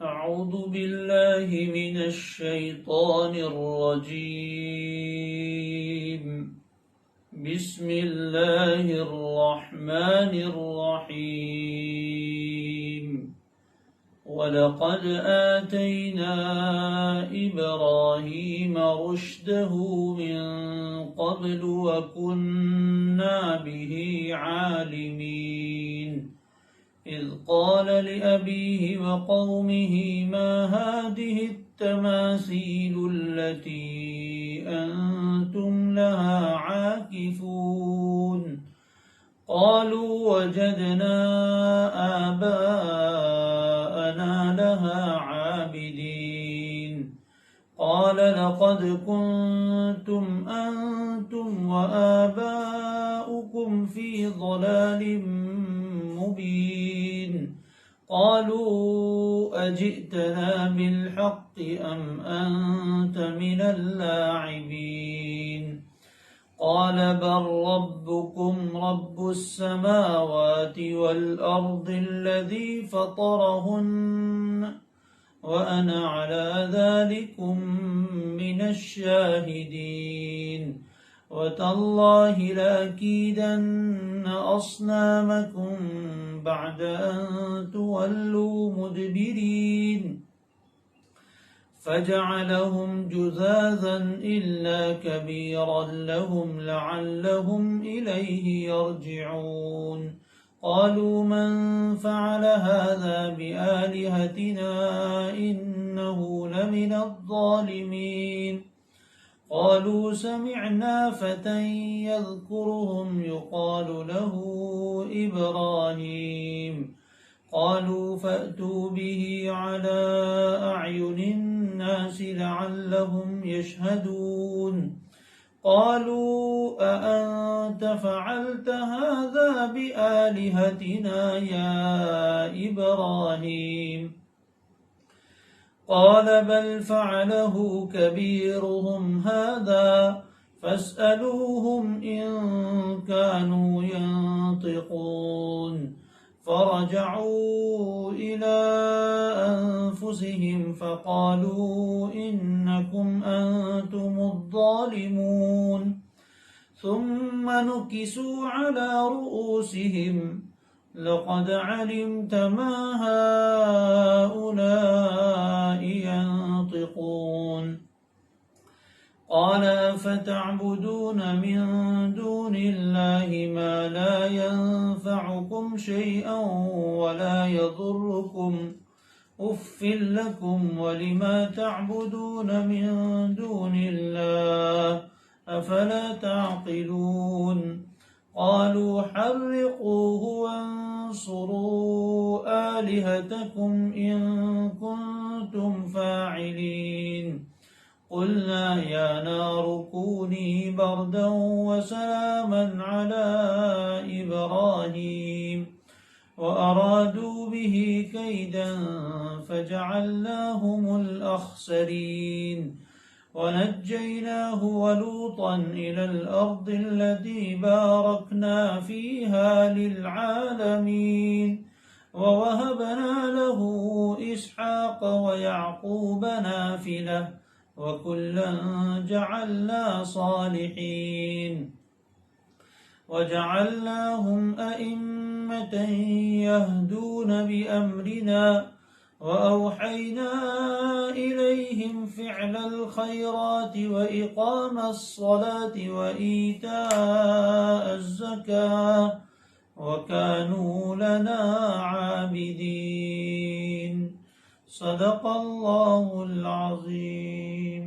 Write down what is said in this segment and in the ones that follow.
أعوذ بالله من الشيطان الرجيم. بسم الله الرحمن الرحيم. ولقد آتينا إبراهيم رشده من قبل وكنا به عالمين. إذ قال لأبيه وقومه ما هذه التماثيل التي أنتم لها عاكفون؟ قالوا وجدنا آباءنا لها عابدين. قال لقد كنتم أنتم وآباؤكم في ضلال مبين. قالوا أجئتنا بالحق أم أنت من اللاعبين؟ قال بل ربكم رب السماوات والأرض الذي فطرهن وأنا على ذلكم من الشاهدين. وتالله لأكيدن أصنامكم بعد أن تولوا مدبرين. فجعلهم جذاذا إلا كبيرا لهم لعلهم إليه يرجعون. قالوا من فعل هذا بآلهتنا إنه لمن الظالمين. قالوا سمعنا فتى يذكرهم يقال له إبراهيم. قالوا فأتوا به على أعين الناس لعلهم يشهدون. قالوا أأنت فعلت هذا بآلهتنا يا إبراهيم؟ قال بل فعله كبيرهم هذا فاسألوهم إن كانوا ينطقون. فرجعوا إلى أنفسهم فقالوا إنكم أنتم الظالمون. ثم نكسوا على رؤوسهم لقد علمت ما هؤلاء ينطقون. قال أفتعبدون من دون الله ما لا ينفعكم شيئا ولا يضركم أف لكم ولما تعبدون من دون الله أفلا تعقلون؟ قالوا حرقوه وانصروا آلهتكم إن كنتم فاعلين. قلنا يا نار كوني بردا وسلاما على إبراهيم وأرادوا به كيدا فجعلناهم الأخسرين. ونجيناه ولوطا إلى الأرض التي باركنا فيها للعالمين. ووهبنا له إسحاق ويعقوب نافلة وكلا جعلنا صالحين. وجعلناهم أئمة يهدون بأمرنا وأوحينا إليهم فعل الخيرات وإقام الصلاة وإيتاء الزكاة وكانوا لنا عابدين. صدق الله العظيم.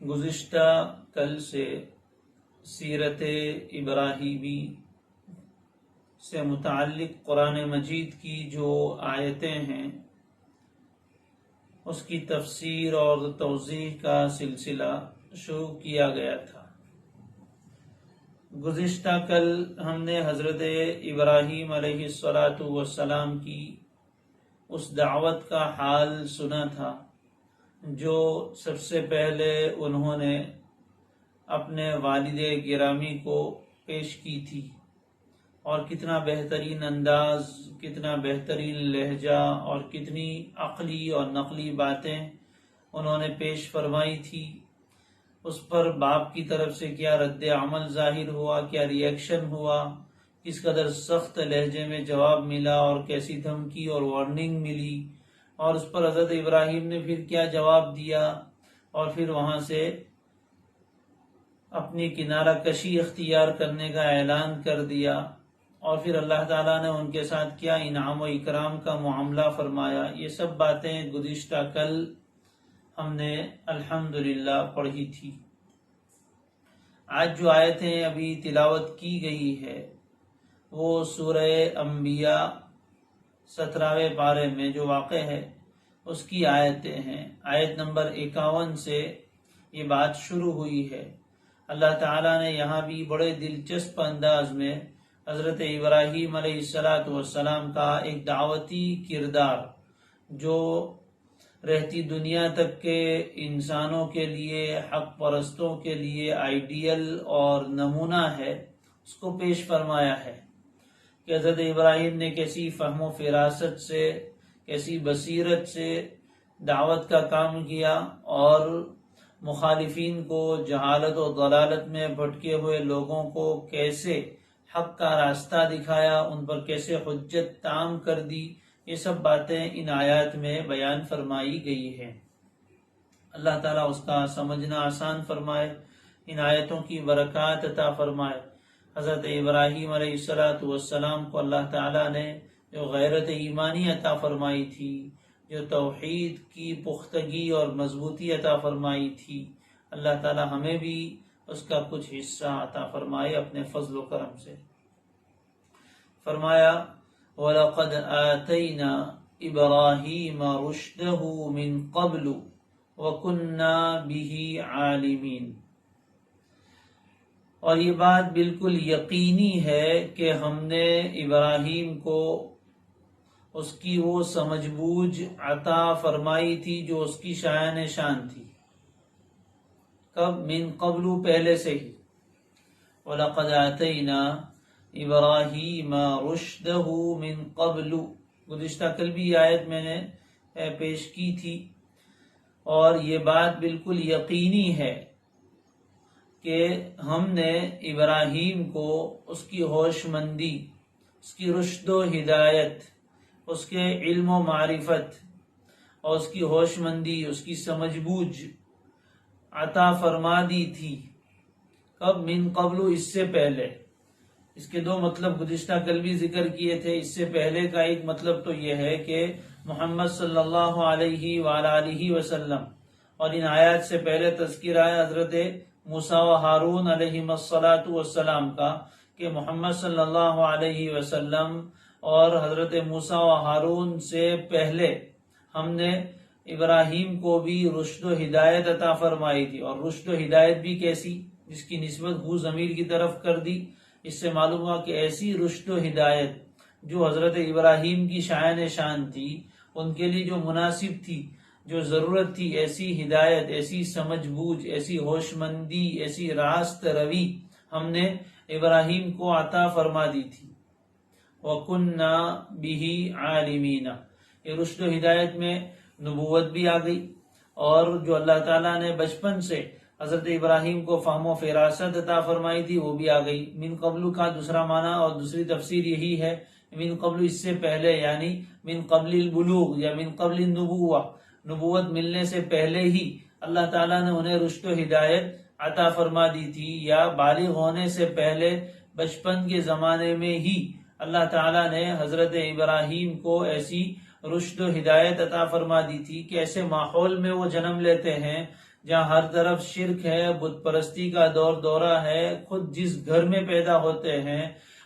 گزشتہ کل سے سیرت ابراہیمی سے متعلق قرآن مجید کی جو آیتیں ہیں اس کی تفسیر اور توضیح کا سلسلہ شروع کیا گیا تھا۔ گزشتہ کل ہم نے حضرت ابراہیم علیہ الصلاۃ والسلام کی اس دعوت کا حال سنا تھا جو سب سے پہلے انہوں نے اپنے والد گرامی کو پیش کی تھی، اور کتنا بہترین انداز، کتنا بہترین لہجہ اور کتنی عقلی اور نقلی باتیں انہوں نے پیش فرمائی تھی۔ اس پر باپ کی طرف سے کیا رد عمل ظاہر ہوا، کیا ری ایکشن ہوا، کس قدر سخت لہجے میں جواب ملا اور کیسی دھمکی اور وارننگ ملی، اور اس پر حضرت ابراہیم نے پھر کیا جواب دیا، اور پھر وہاں سے اپنی کنارہ کشی اختیار کرنے کا اعلان کر دیا، اور پھر اللہ تعالیٰ نے ان کے ساتھ کیا انعام و اکرام کا معاملہ فرمایا۔ یہ سب باتیں گزشتہ کل ہم نے الحمدللہ پڑھی تھی۔ آج جو آیتیں ابھی تلاوت کی گئی ہے وہ سورہ انبیاء 17ویں پارے میں جو واقع ہے اس کی آیتیں ہیں۔ آیت نمبر 51 سے یہ بات شروع ہوئی ہے۔ اللہ تعالیٰ نے یہاں بھی بڑے دلچسپ انداز میں حضرت ابراہیم علیہ السلام کا ایک دعوتی کردار جو رہتی دنیا تک کے انسانوں کے لیے، حق پرستوں کے لیے آئیڈیل اور نمونہ ہے، اس کو پیش فرمایا ہے کہ حضرت ابراہیم نے کیسی فہم و فراست سے، کیسی بصیرت سے دعوت کا کام کیا، اور مخالفین کو، جہالت و ضلالت میں بھٹکے ہوئے لوگوں کو کیسے حق کا راستہ دکھایا، ان پر کیسے حجت تام کر دی۔ یہ سب باتیں ان آیات میں بیان فرمائی گئی ہیں۔ اللہ تعالیٰ اس کا سمجھنا آسان فرمائے، ان آیتوں کی برکات عطا فرمائے۔ حضرت ابراہیم علیہ السلام کو اللہ تعالیٰ نے جو غیرت ایمانی عطا فرمائی تھی، جو توحید کی پختگی اور مضبوطی عطا فرمائی تھی، اللہ تعالیٰ ہمیں بھی اس کا کچھ حصہ عطا فرمائے اپنے فضل و کرم سے۔ فرمایا وَلَقَدْ آتَيْنَا إِبْرَاهِيمَ رُشْدَهُ مِنْ قَبْلُ وَكُنَّا بِهِ عَالِمِينَ۔ اور یہ بات بالکل یقینی ہے کہ ہم نے ابراہیم کو اس کی وہ سمجھ بوجھ عطا فرمائی تھی جو اس کی شایان شان تھی۔ کب؟ من قبل، پہلے سے ہی۔ وَلَقَدْ آتَيْنَا إِبْرَاهِيمَ رُشْدَهُ مِن قَبْلُ، گزشتہ کل بھی آیت میں نے پیش کی تھی، اور یہ بات بالکل یقینی ہے کہ ہم نے ابراہیم کو اس کی ہوش مندی، اس کی رشد و ہدایت، اس کے علم و معرفت اور اس کی ہوش مندی، اس کی سمجھ بوجھ عطا فرما دی تھی۔ کب؟ من قبل، اس سے پہلے۔ اس کے دو مطلب گزشتہ کل بھی ذکر کیے تھے۔ اس سے پہلے کا ایک مطلب تو یہ ہے کہ محمد صلی اللہ علیہ وآلہ وسلم، اور ان آیات سے پہلے تذکرہ ہے حضرت موسیٰ و ہارون علیہم السلام کا، کہ محمد صلی اللہ علیہ وسلم اور حضرت موسیٰ و ہارون سے پہلے ہم نے ابراہیم کو بھی رشد و ہدایت عطا فرمائی تھی۔ اور رشد و ہدایت بھی کیسی؟ جس کی نسبت ہو ضمیر کی طرف کر دی۔ اس سے معلوم ہوا کہ ایسی رشد و ہدایت جو حضرت ابراہیم کی شایان شان تھی، ان کے لیے جو مناسب تھی، جو ضرورت تھی، ایسی ہدایت، ایسی سمجھ بوجھ، ایسی ہوش مندی، ایسی راست روی ہم نے ابراہیم کو عطا فرما دی تھی۔ وَكُنَّا بِهِ عَالِمِينَ، یہ رشد و ہدایت میں نبوت بھی آ گئی، اور جو اللہ تعالیٰ نے بچپن سے حضرت ابراہیم کو فہم و فراست عطا فرمائی تھی وہ بھی آ گئی۔ من قبل کا دوسرا معنی اور دوسری تفسیر یہی ہے، من قبل اس سے پہلے، یعنی من قبل البلوغ یا من قبل النبوہ، نبوت ملنے سے پہلے ہی اللہ تعالیٰ نے انہیں رشد و ہدایت عطا فرما دی تھی، یا بالغ ہونے سے پہلے بچپن کے زمانے میں ہی اللہ تعالیٰ نے حضرت ابراہیم کو ایسی رشد و ہدایت عطا فرما دی تھی کہ ایسے ماحول میں وہ جنم لیتے ہیں جہاں ہر طرف شرک ہے، بت پرستی کا دور دورہ ہے۔ خود جس گھر میں پیدا ہوتے ہیں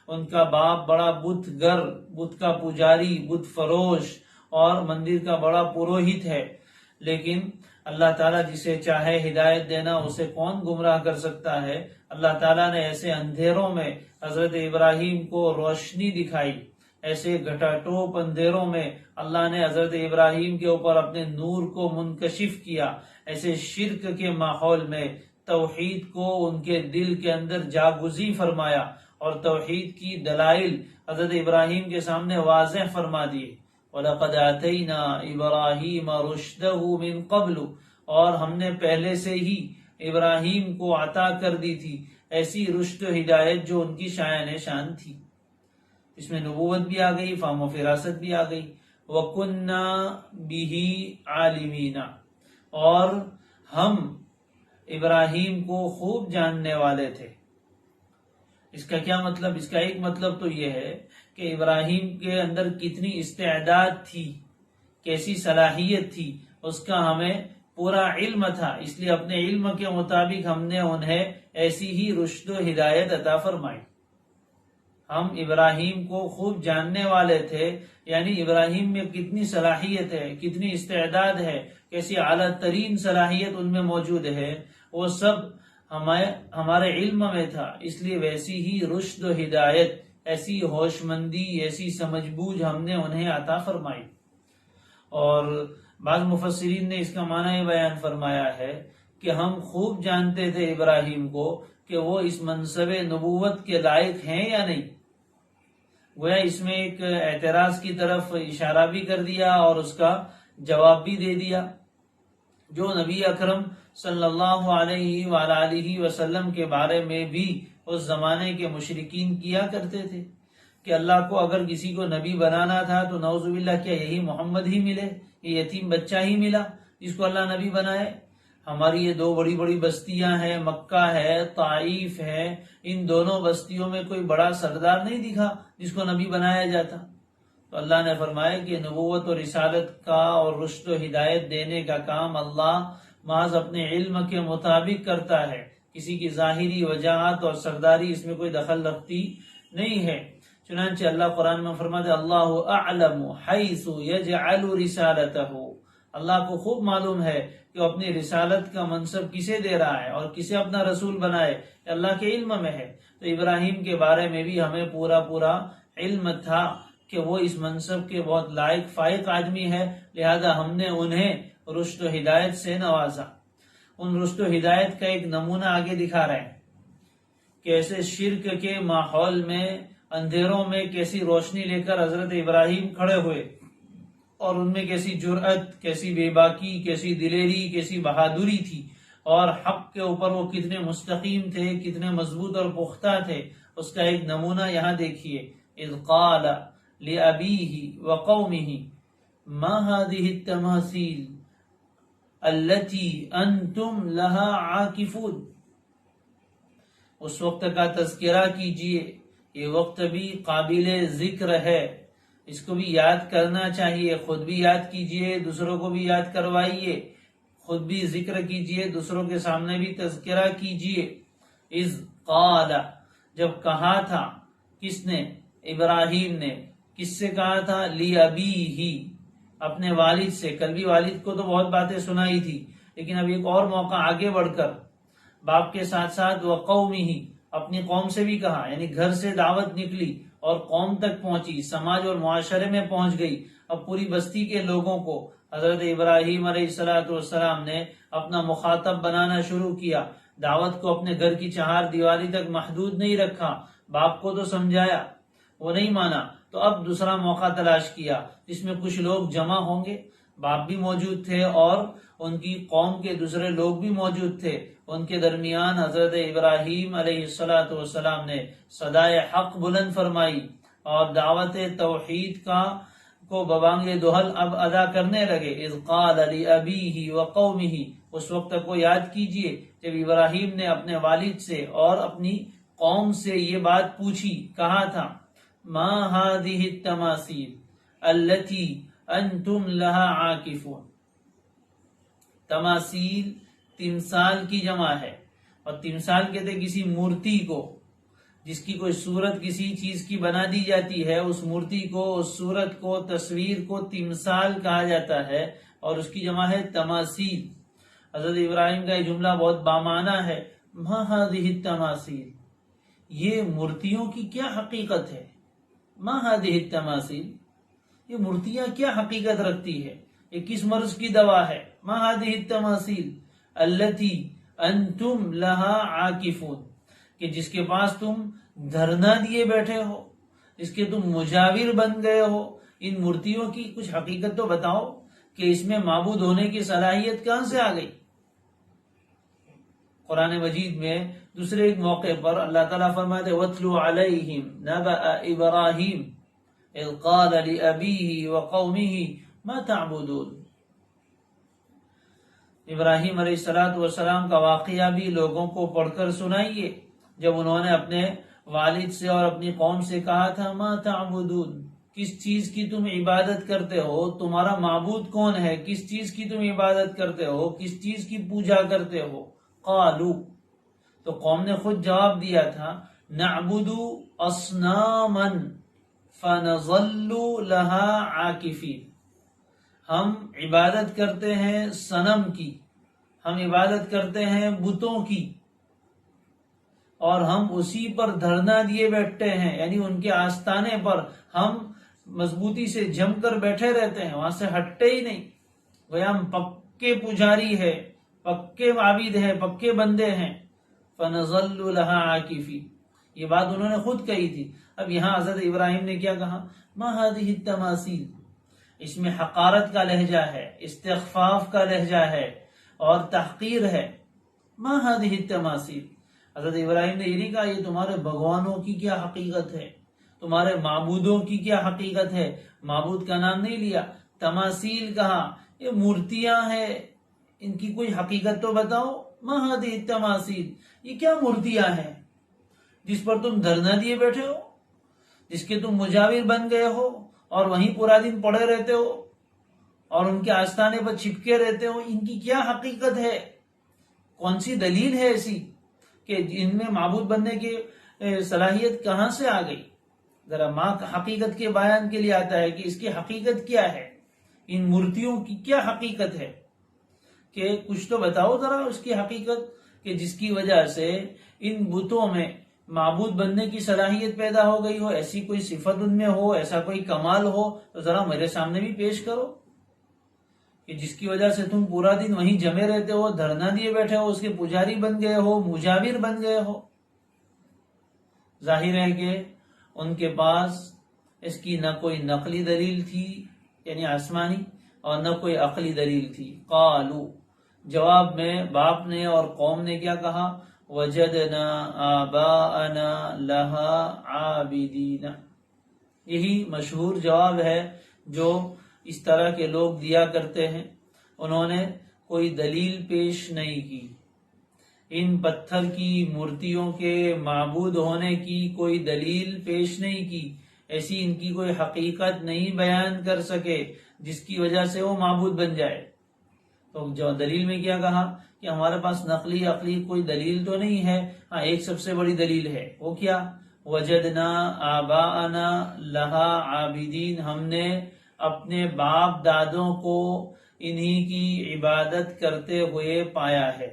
ان کا باپ بڑا بت گر، بت کا پجاری، بت فروش اور مندر کا بڑا پروہت ہے، لیکن اللہ تعالیٰ جسے چاہے ہدایت دینا اسے کون گمراہ کر سکتا ہے۔ اللہ تعالیٰ نے ایسے اندھیروں میں حضرت ابراہیم کو روشنی دکھائی ایسے گھٹا ٹوپ اندھیروں میں اللہ نے حضرت ابراہیم کے اوپر اپنے نور کو منکشف کیا، ایسے شرک کے ماحول میں توحید کو ان کے دل کے اندر جاگزی فرمایا اور توحید کی دلائل حضرت ابراہیم کے سامنے واضح فرما دیے۔ وَلَقَدْ آتَيْنَا إِبْرَاهِيمَ رُشْدَهُ مِنْ قَبْلُ، اور ہم نے پہلے سے ہی ابراہیم کو عطا کر دی تھی ایسی رشد و ہدایت جو ان کی شایان شان تھی۔ اس میں نبوت بھی آ گئی، فہم و فراست بھی آ گئی۔ وَكُنَّا بِهِ عَالِمِينَ، اور ہم ابراہیم کو خوب جاننے والے تھے۔ اس کا کیا مطلب؟ اس کا ایک مطلب تو یہ ہے کہ ابراہیم کے اندر کتنی استعداد تھی، کیسی صلاحیت تھی، اس کا ہمیں پورا علم تھا، اس لیے اپنے علم کے مطابق ہم نے انہیں ایسی ہی رشد و ہدایت عطا فرمائی۔ ہم ابراہیم کو خوب جاننے والے تھے، یعنی ابراہیم میں کتنی صلاحیت ہے، کتنی استعداد ہے، کیسی اعلیٰ ترین صلاحیت ان میں موجود ہے، وہ سب ہمارے علم میں تھا، اس لیے ویسی ہی رشد و ہدایت، ایسی ہوش مندی، ایسی سمجھ بوجھ ہم نے انہیں عطا فرمائی۔ اور بعض مفسرین نے اس کا معنی یہ بیان فرمایا ہے کہ ہم خوب جانتے تھے ابراہیم کو کہ وہ اس منصب نبوت کے لائق ہیں یا نہیں۔ گویا اس میں ایک اعتراض کی طرف اشارہ بھی کر دیا اور اس کا جواب بھی دے دیا، جو نبی اکرم صلی اللہ علیہ وآلہ وسلم کے بارے میں بھی اس زمانے کے مشرکین کیا کرتے تھے کہ اللہ کو اگر کسی کو نبی بنانا تھا تو نعوذ باللہ کیا یہی محمد ہی ملے، یہ یتیم بچہ ہی ملا جس کو اللہ نبی بنائے؟ ہماری یہ دو بڑی بڑی بستیاں ہیں، مکہ ہے، طائف ہے، ان دونوں بستیوں میں کوئی بڑا سردار نہیں دکھا جس کو نبی بنایا جاتا۔ تو اللہ نے فرمایا کہ نبوت اور رسالت کا اور رشد و ہدایت دینے کا کام اللہ محض اپنے علم کے مطابق کرتا ہے، کسی کی ظاہری وجاہت اور سرداری اس میں کوئی دخل رکھتی نہیں ہے۔ چنانچہ اللہ قرآن میں فرماتے اللہ اعلم حیث یجعل رسالتہ، اللہ کو خوب معلوم ہے کہ وہ اپنی رسالت کا منصب کسے دے رہا ہے اور کسے اپنا رسول بنائے، اللہ کے علم میں ہے۔ تو ابراہیم کے بارے میں بھی ہمیں پورا علم تھا کہ وہ اس منصب کے بہت لائق فائق آدمی ہے، لہذا ہم نے انہیں رشد و ہدایت سے نوازا۔ ان رشد و ہدایت کا ایک نمونہ آگے دکھا رہے ہیں کہ ایسے شرک کے ماحول میں اندھیروں میں کیسی روشنی لے کر حضرت ابراہیم کھڑے ہوئے اور ان میں کیسی جرأت، کیسی بے باکی، کیسی دلیری، کیسی بہادری تھی، اور حق کے اوپر وہ کتنے مستقیم تھے، کتنے مضبوط اور پختہ تھے۔ اس کا ایک نمونہ یہاں دیکھیے، اذ قال لأبیہ وقومہ ما هذه التماثیل التي انتم لها عاکفون۔ اس وقت کا تذکرہ کیجئے، یہ وقت بھی قابل ذکر ہے، اس کو بھی یاد کرنا چاہیے، خود بھی یاد کیجئے، دوسروں کو بھی یاد کروائیے، خود بھی ذکر کیجئے، دوسروں کے سامنے بھی تذکرہ کیجئے۔ اذ قال، جب کہا تھا، کس نے؟ ابراہیم نے۔ کس سے کہا تھا؟ لِأَبِيهِ، اپنے والد سے۔ کل بھی والد کو تو بہت باتیں سنائی تھی، لیکن اب ایک اور موقع آگے بڑھ کر باپ کے ساتھ ساتھ وَقَوْمِهِ، اپنی قوم سے بھی کہا، یعنی گھر سے دعوت نکلی اور قوم تک پہنچی، سماج اور معاشرے میں پہنچ گئی۔ اب پوری بستی کے لوگوں کو حضرت ابراہیم علیہ السلام نے اپنا مخاطب بنانا شروع کیا، دعوت کو اپنے گھر کی چہار دیواری تک محدود نہیں رکھا۔ باپ کو تو سمجھایا، وہ نہیں مانا، تو اب دوسرا موقع تلاش کیا جس میں کچھ لوگ جمع ہوں گے، باپ بھی موجود تھے اور ان کی قوم کے دوسرے لوگ بھی موجود تھے۔ ان کے درمیان حضرت ابراہیم علیہ السلام نے صدائے حق بلند فرمائی اور دعوت توحید کو ببانگ دہل اب ادا کرنے لگے۔ اذ قال لأبیہ وقومہ، اس وقت کو یاد کیجئے جب ابراہیم نے اپنے والد سے اور اپنی قوم سے یہ بات پوچھی، کہا تھا ما هذه التماثیل التي انتم لها عاکفون۔ تماثیل تمثال کی جمع ہے، اور تمثال کہتے کسی مورتی کو، جس کی کوئی صورت کسی چیز کی بنا دی جاتی ہے، اس مورتی کو، اس صورت کو، تصویر کو تمثال کہا جاتا ہے، اور اس کی جمع ہے تماثیل۔ حضرت ابراہیم کا یہ جملہ بہت بامعنی ہے، ما هذه التماثیل، یہ مورتیوں کی کیا حقیقت ہے؟ ما هذه التماثيل، یہ مورتیاں کیا حقیقت رکھتی ہے، یہ کس مرض کی دوا ہے؟ ما هذه التماثيل التي انتم لها عاکفون، کہ جس کے پاس تم دھرنا دیے بیٹھے ہو، اس کے تم مجاور بن گئے ہو، ان مورتیوں کی کچھ حقیقت تو بتاؤ کہ اس میں معبود ہونے کی صلاحیت کہاں سے آ گئی؟ قرآن مجید میں دوسرے ایک موقع پر اللہ تعالیٰ فرماتے وَاتْلُ عَلَيْهِمْ نَبَأَ إِبْرَاهِيمَ إِذْ قَالَ لِأَبِيهِ وَقَوْمِهِ مَا تَعْبُدُونَ۔ ابراہیم علیہ السلام کا واقعہ بھی لوگوں کو پڑھ کر سنائیے، جب انہوں نے اپنے والد سے اور اپنی قوم سے کہا تھا مَا تَعْبُدُونَ، کس چیز کی تم عبادت کرتے ہو، تمہارا معبود کون ہے، کس چیز کی تم عبادت کرتے ہو، کس چیز کی پوجا کرتے ہو؟ قالو، تو قوم نے خود جواب دیا تھا نعبد اصناما فنظل لها عاکفین، ہم عبادت کرتے ہیں صنم کی، ہم عبادت کرتے ہیں بتوں کی، اور ہم اسی پر دھرنا دیے بیٹھتے ہیں، یعنی ان کے آستانے پر ہم مضبوطی سے جم کر بیٹھے رہتے ہیں، وہاں سے ہٹتے ہی نہیں، گویا ہم پکے پجاری ہے، پکے عابد ہیں، پکے بندے ہیں۔ فَنَظَلُّ لَهَا عَاكِفِينَ، یہ بات انہوں نے خود کہی تھی۔ اب یہاں حضرت ابراہیم نے کیا کہا؟ مَا هَذِهِ التَّمَاثِيلُ، اس میں حقارت کا لہجہ ہے، استخفاف کا لہجہ ہے اور تحقیر ہے۔ مَا هَذِهِ التَّمَاثِيلُ، حضرت ابراہیم نے یہ نہیں کہا یہ تمہارے بھگوانوں کی کیا حقیقت ہے، تمہارے معبودوں کی کیا حقیقت ہے، معبود کا نام نہیں لیا، تماثیل کہا، یہ مورتیاں ہیں، ان کی کوئی حقیقت تو بتاؤ۔ ما هذه التماثيل، یہ کیا مورتیاں ہیں جس پر تم دھرنا دیے بیٹھے ہو، جس کے تم مجاور بن گئے ہو اور وہیں پورا دن پڑے رہتے ہو اور ان کے آستانے پر چھپکے رہتے ہو، ان کی کیا حقیقت ہے؟ کون سی دلیل ہے ایسی کہ ان میں معبود بننے کی صلاحیت کہاں سے آ گئی؟ ذرا ماں حقیقت کے بیان کے لیے آتا ہے کہ اس کی حقیقت کیا ہے، ان مورتیوں کی کیا حقیقت ہے، کہ کچھ تو بتاؤ ذرا اس کی حقیقت، کہ جس کی وجہ سے ان بتوں میں معبود بننے کی صلاحیت پیدا ہو گئی ہو، ایسی کوئی صفت ان میں ہو، ایسا کوئی کمال ہو تو ذرا میرے سامنے بھی پیش کرو، کہ جس کی وجہ سے تم پورا دن وہیں جمے رہتے ہو، دھرنا دیے بیٹھے ہو، اس کے پجاری بن گئے ہو، مجاور بن گئے ہو۔ ظاہر ہے کہ ان کے پاس اس کی نہ کوئی نقلی دلیل تھی یعنی آسمانی اور نہ کوئی عقلی دلیل تھی۔ قالو، جواب میں باپ نے اور قوم نے کیا کہا؟ وجدنا آباءنا لها عابدین، یہی مشہور جواب ہے جو اس طرح کے لوگ دیا کرتے ہیں، انہوں نے کوئی دلیل پیش نہیں کی، ان پتھر کی مورتیوں کے معبود ہونے کی کوئی دلیل پیش نہیں کی، ایسی ان کی کوئی حقیقت نہیں بیان کر سکے جس کی وجہ سے وہ معبود بن جائے۔ تو جو دلیل میں کیا کہا کہ ہمارے پاس نقلی عقلی کوئی دلیل تو نہیں ہے، ہاں ایک سب سے بڑی دلیل ہے، وہ کیا؟ وجدنا آباءنا لها عابدین، ہم نے اپنے باپ دادوں کو انہی کی عبادت کرتے ہوئے پایا ہے،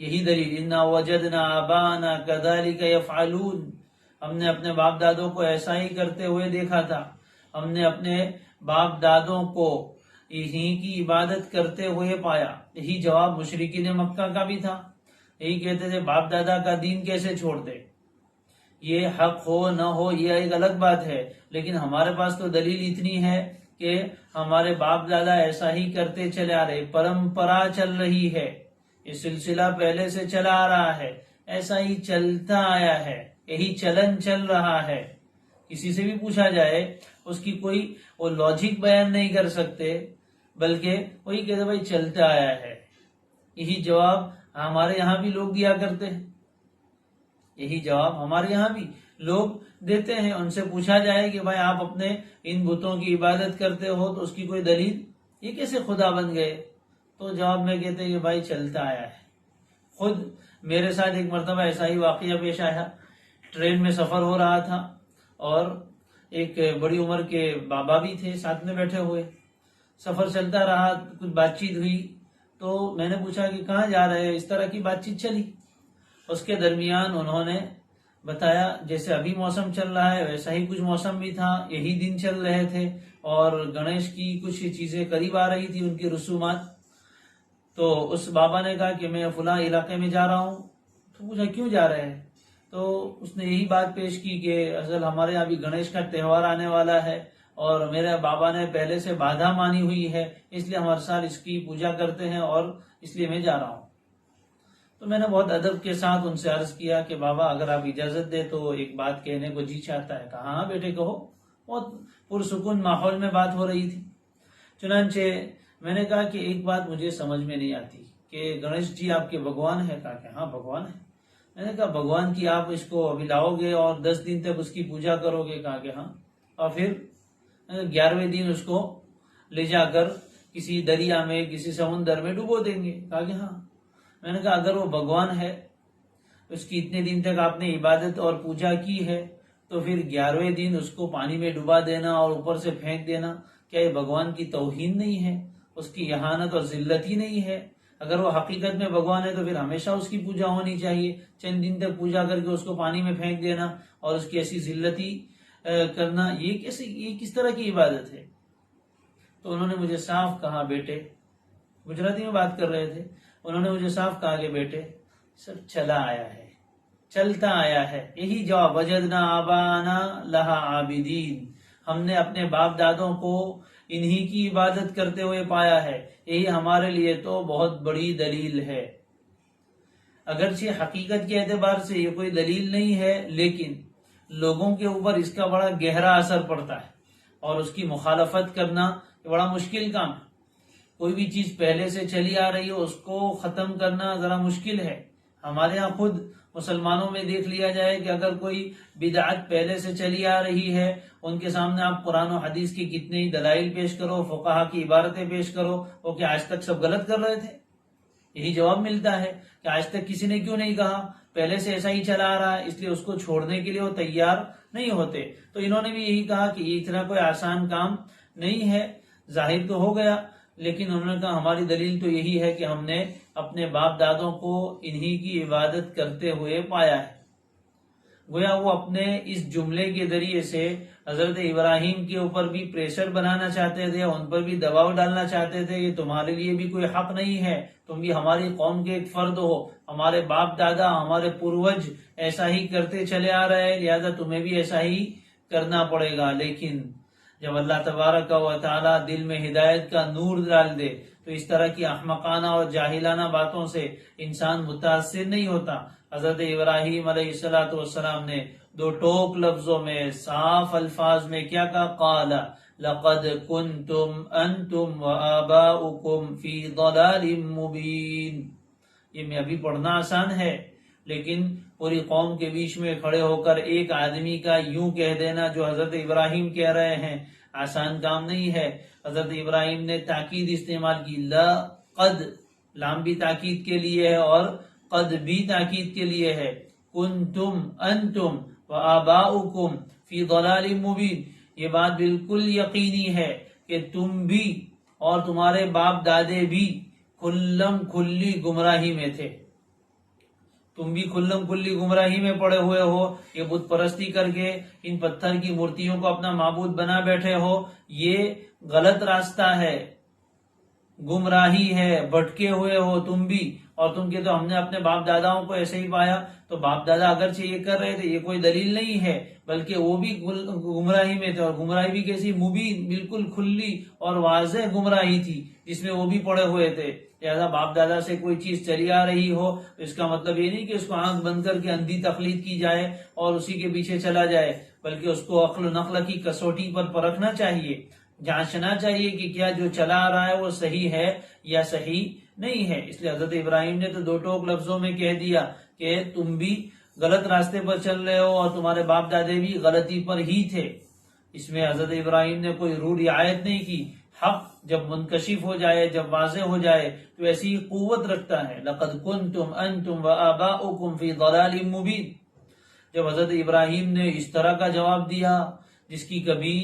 یہی دلیل، انا وجدنا آباءنا كذلك يفعلون، ہم نے اپنے باپ دادوں کو ایسا ہی کرتے ہوئے دیکھا تھا، ہم نے اپنے باپ دادوں کو یہی کی عبادت کرتے ہوئے پایا۔ یہی جواب مشرکین مکہ کا بھی تھا، یہی کہتے تھے باپ دادا کا دین کیسے چھوڑ دے، یہ حق ہو نہ ہو یہ ایک الگ بات ہے، لیکن ہمارے پاس تو دلیل اتنی ہے کہ ہمارے باپ دادا ایسا ہی کرتے چلے آ رہے، پرمپرا چل رہی ہے، یہ سلسلہ پہلے سے چلا آ رہا ہے، ایسا ہی چلتا آیا ہے، یہی چلن چل رہا ہے۔ کسی سے بھی پوچھا جائے اس کی کوئی وہ لاجک بیان نہیں کر سکتے، بلکہ وہی کہتے بھائی چلتا آیا ہے۔ یہی جواب ہمارے یہاں بھی لوگ دیا کرتے ہیں، یہی جواب ہمارے یہاں بھی لوگ دیتے ہیں، ان سے پوچھا جائے کہ بھائی آپ اپنے ان بتوں کی عبادت کرتے ہو تو اس کی کوئی دلیل، یہ کیسے خدا بن گئے؟ تو جواب میں کہتے ہیں کہ بھائی چلتا آیا ہے۔ خود میرے ساتھ ایک مرتبہ ایسا ہی واقعہ پیش آیا، ٹرین میں سفر ہو رہا تھا اور ایک بڑی عمر کے بابا بھی تھے ساتھ میں بیٹھے ہوئے، سفر چلتا رہا، کچھ بات چیت ہوئی تو میں نے پوچھا کہ کہاں جا رہے ہیں، اس طرح کی بات چیت چلی، اس کے درمیان انہوں نے بتایا جیسے ابھی موسم چل رہا ہے ویسا ہی کچھ موسم بھی تھا، یہی دن چل رہے تھے اور گنیش کی کچھ چیزیں قریب آ رہی تھی، ان کی رسومات. تو اس بابا نے کہا کہ میں فلاں علاقے میں جا رہا ہوں. تو پوچھا کیوں جا رہے ہیں؟ تو اس نے یہی بات پیش کی کہ اصل ہمارے یہاں ابھی گنیش کا تہوار آنے والا ہے اور میرے بابا نے پہلے سے بادھا مانی ہوئی ہے، اس لیے ہم ہر سال اس کی پوجا کرتے ہیں اور اس لیے میں جا رہا ہوں. تو میں نے بہت ادب کے ساتھ ان سے عرض کیا کہ بابا اگر آپ اجازت دے تو ایک بات کہنے کو جی چاہتا ہے. کہا ہاں بیٹے کہو. بہت پرسکون ماحول میں بات ہو رہی تھی. چنانچہ میں نے کہا کہ ایک بات مجھے سمجھ میں نہیں آتی کہ گنیش جی آپ کے بھگوان ہے؟ کہا کہ ہاں بھگوان ہے. میں نے کہا بھگوان کی آپ اس کو ابھی لاؤ گے اور 10 دن تک اس کی پوجا کرو گے؟ کہا کہ ہاں. اور پھر 11ویں دن اس کو لے جا کر کسی دریا میں کسی سمندر میں ڈبو دیں گے؟ کہا کہ ہاں. میں نے کہا اگر وہ بھگوان ہے، اس کی اتنے دن تک آپ نے عبادت اور پوجا کی ہے، تو پھر 11ویں دن اس کو پانی میں ڈبا دینا اور اوپر سے پھینک دینا، کیا یہ بھگوان کی توہین نہیں ہے؟ اس کی اہانت اور ذلت ہی نہیں ہے؟ اگر وہ حقیقت میں بھگوان ہے تو پھر ہمیشہ اس کی پوجا ہونی چاہیے. چند دن تک پوجا کر کے اس کو پانی میں پھینک دینا اور اس کی ایسی ذلتی کرنا، یہ کس طرح کی عبادت ہے؟ تو انہوں نے مجھے صاف کہا بیٹے، گجراتی میں بات کر رہے تھے، انہوں نے مجھے صاف کہا کہ بیٹے سب چلا آیا ہے، چلتا آیا ہے. یہی جواب وجدنا آبانا لہا عابدین، ہم نے اپنے باپ دادوں کو انہی کی عبادت کرتے ہوئے پایا ہے، یہی ہمارے لیے تو بہت بڑی دلیل ہے. اگرچہ حقیقت کے اعتبار سے یہ کوئی دلیل نہیں ہے، لیکن لوگوں کے اوپر اس کا بڑا گہرا اثر پڑتا ہے اور اس کی مخالفت کرنا بڑا مشکل کام ہے. کوئی بھی چیز پہلے سے چلی آ رہی ہو اس کو ختم کرنا ذرا مشکل ہے. ہمارے ہاں خود مسلمانوں میں دیکھ لیا جائے کہ اگر کوئی بدعت پہلے سے چلی آ رہی ہے، ان کے سامنے آپ قرآن و حدیث کی کتنے ہی دلائل پیش کرو، فقہا کی عبارتیں پیش کرو، وہ کہ آج تک سب غلط کر رہے تھے؟ یہی جواب ملتا ہے کہ آج تک کسی نے کیوں نہیں کہا، پہلے سے ایسا ہی چلا آ رہا ہے، اس لیے اس کو چھوڑنے کے لیے وہ تیار نہیں ہوتے. تو انہوں نے بھی یہی کہا کہ یہ اتنا کوئی آسان کام نہیں ہے. ظاہر تو ہو گیا، لیکن انہوں نے کہا ہماری دلیل تو یہی ہے کہ ہم نے اپنے باپ دادوں کو انہی کی عبادت کرتے ہوئے پایا ہے. گویا وہ اپنے اس جملے کے ذریعے سے حضرت ابراہیم کے اوپر بھی پریشر بنانا چاہتے تھے، ان پر بھی دباؤ ڈالنا چاہتے تھے کہ تمہارے لیے بھی کوئی حق نہیں ہے، تم بھی ہماری قوم کے ایک فرد ہو، ہمارے باپ دادا ہمارے پروج ایسا ہی کرتے چلے آ رہے ہیں، لہذا تمہیں بھی ایسا ہی کرنا پڑے گا. لیکن جب اللہ تبارک و تعالی دل میں ہدایت کا نور ڈال دے تو اس طرح کی احمقانہ اور جاہلانہ باتوں سے انسان متاثر نہیں ہوتا. حضرت ابراہیم علیہ السلام نے 2 ٹوک لفظوں میں صاف الفاظ میں کیا کہا؟ قال لقد کنتم انتم وآباؤکم فی ضلال مبین. یہ میں ابھی پڑھنا آسان ہے، لیکن پوری قوم کے بیچ میں کھڑے ہو کر ایک آدمی کا یوں کہہ دینا جو حضرت ابراہیم کہہ رہے ہیں آسان کام نہیں ہے. حضرت ابراہیم نے تاکید استعمال کی، لقد، لام بھی تاکید کے لیے ہے اور قد بھی تاکید کے لیے ہے. کنتم انتم وآباؤکم فی ضلال مبین، یہ بات بالکل یقینی ہے کہ تم بھی اور تمہارے باپ دادے بھی کھلم کھلی گمراہی میں تھے. تم بھی کھلم کھلی گمراہی میں پڑے ہوئے ہو، یہ بت پرستی کر کے ان پتھر کی مورتیوں کو اپنا معبود بنا بیٹھے ہو. یہ غلط راستہ ہے، گمراہی ہے، بھٹکے ہوئے ہو تم بھی. اور تم کہتے ہم نے اپنے باپ داداؤں کو ایسے ہی پایا. تو باپ دادا اگرچہ یہ کر رہے تھے، یہ کوئی دلیل نہیں ہے، بلکہ وہ بھی گمراہی میں تھے، اور گمراہی بھی کیسی؟ مبین، بالکل کھلی اور واضح گمراہی تھی جس میں وہ بھی پڑے ہوئے تھے. لہذا باپ دادا سے کوئی چیز چلی آ رہی ہو تو اس کا مطلب یہ نہیں کہ اس کو آنکھ بند کر کے اندھی تقلید کی جائے اور اسی کے پیچھے چلا جائے، بلکہ اس کو عقل و نقل کی کسوٹی پر پرکھنا چاہیے، جانچنا چاہیے کہ کیا جو چلا آ رہا ہے وہ صحیح ہے یا صحیح نہیں ہے. اس لیے حضرت ابراہیم نے تو 2 ٹوک لفظوں میں کہہ دیا کہ تم بھی غلط راستے پر چل رہے ہو اور تمہارے باپ دادے بھی غلطی پر ہی تھے. اس میں حضرت ابراہیم نے کوئی روح رعایت نہیں کی. حق جب منکشف ہو جائے، جب واضح ہو جائے تو ایسی قوت رکھتا ہے. لقد کنتم انتم وآباؤکم فی ضلال مبین. جب حضرت ابراہیم نے اس طرح کا جواب دیا جس کی کبھی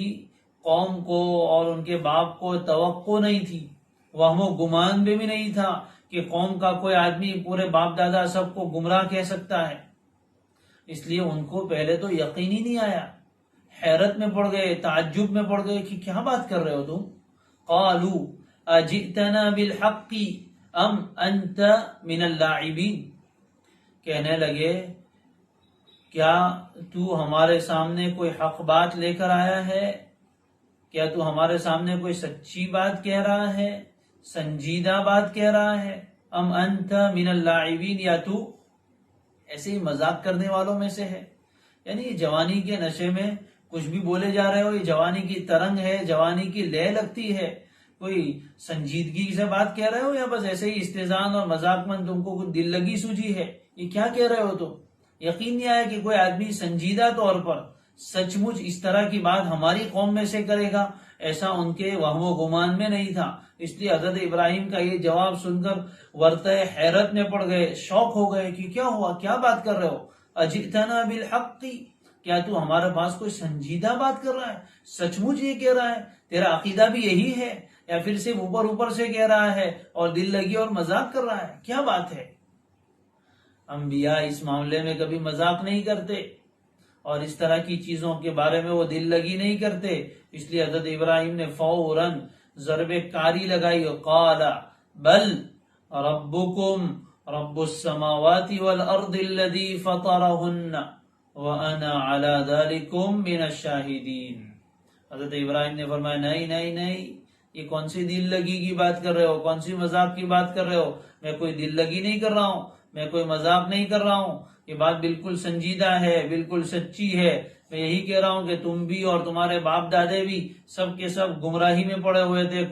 قوم کو اور ان کے باپ کو توقع نہیں تھی، وہم و گمان بھی نہیں تھا کہ قوم کا کوئی آدمی پورے باپ دادا سب کو گمراہ کہہ سکتا ہے. اس لیے ان کو پہلے تو یقین ہی نہیں آیا، حیرت میں پڑ گئے، تعجب میں پڑ گئے کہ کیا بات کر رہے ہو تم. قالوا اجئتنا بالحق ام انت من اللاعبین، کہنے لگے کیا تو ہمارے سامنے کوئی حق بات لے کر آیا ہے؟ کیا تو ہمارے سامنے کوئی سچی بات کہہ رہا ہے، سنجیدہ بات کہہ رہا ہے؟ ام انت من اللاعبین، یا تو ایسے ہی مذاق کرنے والوں میں سے ہے؟ یعنی جوانی کے نشے میں کچھ بھی بولے جا رہے ہو، یہ جوانی کی ترنگ ہے، جوانی کی لے لگتی ہے، کوئی سنجیدگی سے بات کہہ رہے ہو یا بس ایسے ہی استہزان اور مذاق من تم کو کچھ دل لگی سوجی ہے؟ یہ کیا کہہ رہے ہو؟ تو یقین نہیں آیا کہ کوئی آدمی سنجیدہ طور پر سچ مچ اس طرح کی بات ہماری قوم میں سے کرے گا، ایسا ان کے وہم و گمان میں نہیں تھا. اس لیے حضرت ابراہیم کا یہ جواب سن کر ورطۂ حیرت میں پڑ گئے، شوق ہو گئے کہ کیا ہوا، کیا بات کر رہے ہو؟ اجئتنا بالحق، کیا تو ہمارے پاس کوئی سنجیدہ بات کر رہا ہے، سچ مچ یہ کہہ رہا ہے؟ تیرا عقیدہ بھی یہی ہے یا پھر صرف اوپر اوپر سے کہہ رہا ہے اور دل لگی اور مذاق کر رہا ہے؟ کیا بات ہے؟ انبیاء اس معاملے میں کبھی مذاق نہیں کرتے اور اس طرح کی چیزوں کے بارے میں وہ دل لگی نہیں کرتے. اس لیے حضرت ابراہیم نے فوراً ضرب کاری لگائی، قال بل ربکم رب السماوات والارض الذی فطرہن وانا علی ذلکم من الشاہدین. حضرت ابراہیم نے فرمایا نہیں نہیں نہیں، یہ کون سی دل لگی کی بات کر رہے ہو، کون سی مذاق کی بات کر رہے ہو؟ میں کوئی دل لگی نہیں کر رہا ہوں، میں کوئی مذاق نہیں کر رہا ہوں، یہ بات بالکل سنجیدہ ہے، بالکل سچی ہے. میں یہی کہہ رہا ہوں کہ تم بھی اور تمہارے باپ دادے بھی سب کے سب گمراہی میں پڑے ہوئے تھے،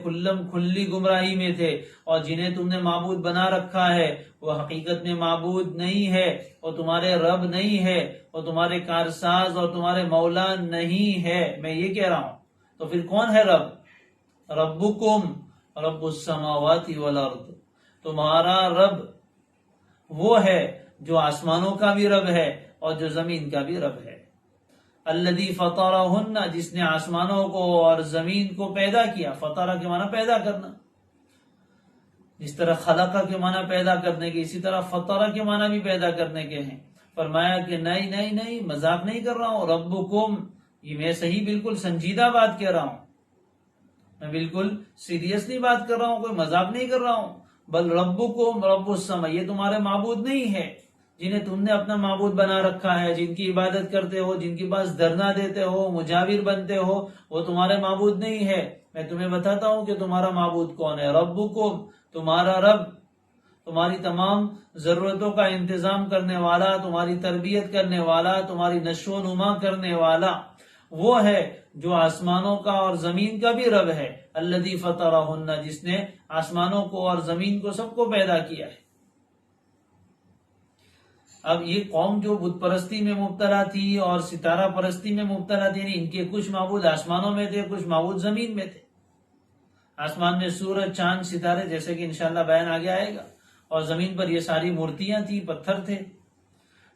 کھلی گمراہی میں تھے، اور جنہیں تم نے معبود بنا رکھا ہے وہ حقیقت میں معبود نہیں ہے، وہ تمہارے رب نہیں ہے، وہ تمہارے کارساز اور تمہارے مولا نہیں ہے. میں یہ کہہ رہا ہوں تو پھر کون ہے رب؟ ربکم رب السماوات والارض، تمہارا رب وہ ہے جو آسمانوں کا بھی رب ہے اور جو زمین کا بھی رب ہے. الذی فطرہن، جس نے آسمانوں کو اور زمین کو پیدا کیا. فطرہ کے معنی پیدا کرنا، جس طرح خلقہ کے معنی پیدا کرنے کے، اسی طرح فطرہ کے معنی بھی پیدا کرنے کے ہیں. فرمایا کہ نہیں نہیں نہیں، مذاق نہیں کر رہا ہوں. ربکم، یہ میں صحیح بالکل سنجیدہ بات کہہ رہا ہوں، میں بالکل سیریسلی بات کر رہا ہوں، کوئی مذاق نہیں کر رہا ہوں. بل ربکم رب السما، یہ تمہارے معبود نہیں ہے جنہیں تم نے اپنا معبود بنا رکھا ہے، جن کی عبادت کرتے ہو، جن کے پاس دھرنا دیتے ہو، مجاور بنتے ہو، وہ تمہارے معبود نہیں ہے. میں تمہیں بتاتا ہوں کہ تمہارا معبود کون ہے. ربکم، تمہارا رب، تمہاری تمام ضرورتوں کا انتظام کرنے والا، تمہاری تربیت کرنے والا، تمہاری نشو و نما کرنے والا وہ ہے جو آسمانوں کا اور زمین کا بھی رب ہے. الذی فطرہن، جس نے آسمانوں کو اور زمین کو سب کو پیدا کیا ہے. اب یہ قوم جو بت پرستی میں مبتلا تھی اور ستارہ پرستی میں مبتلا تھی، یعنی ان کے کچھ معبود آسمانوں میں تھے، کچھ معبود زمین میں تھے. آسمان میں سورج، چاند، ستارے، جیسے کہ انشاءاللہ بیان آگے آئے گا، اور زمین پر یہ ساری مورتیاں تھیں، پتھر تھے.